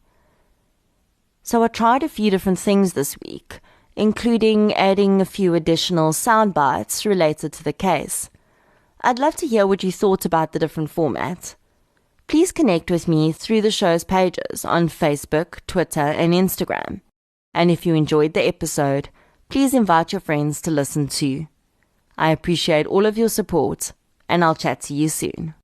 So I tried a few different things this week, including adding a few additional sound bites related to the case. I'd love to hear what you thought about the different format. Please connect with me through the show's pages on Facebook, Twitter, and Instagram. And if you enjoyed the episode, please invite your friends to listen too. I appreciate all of your support, and I'll chat to you soon.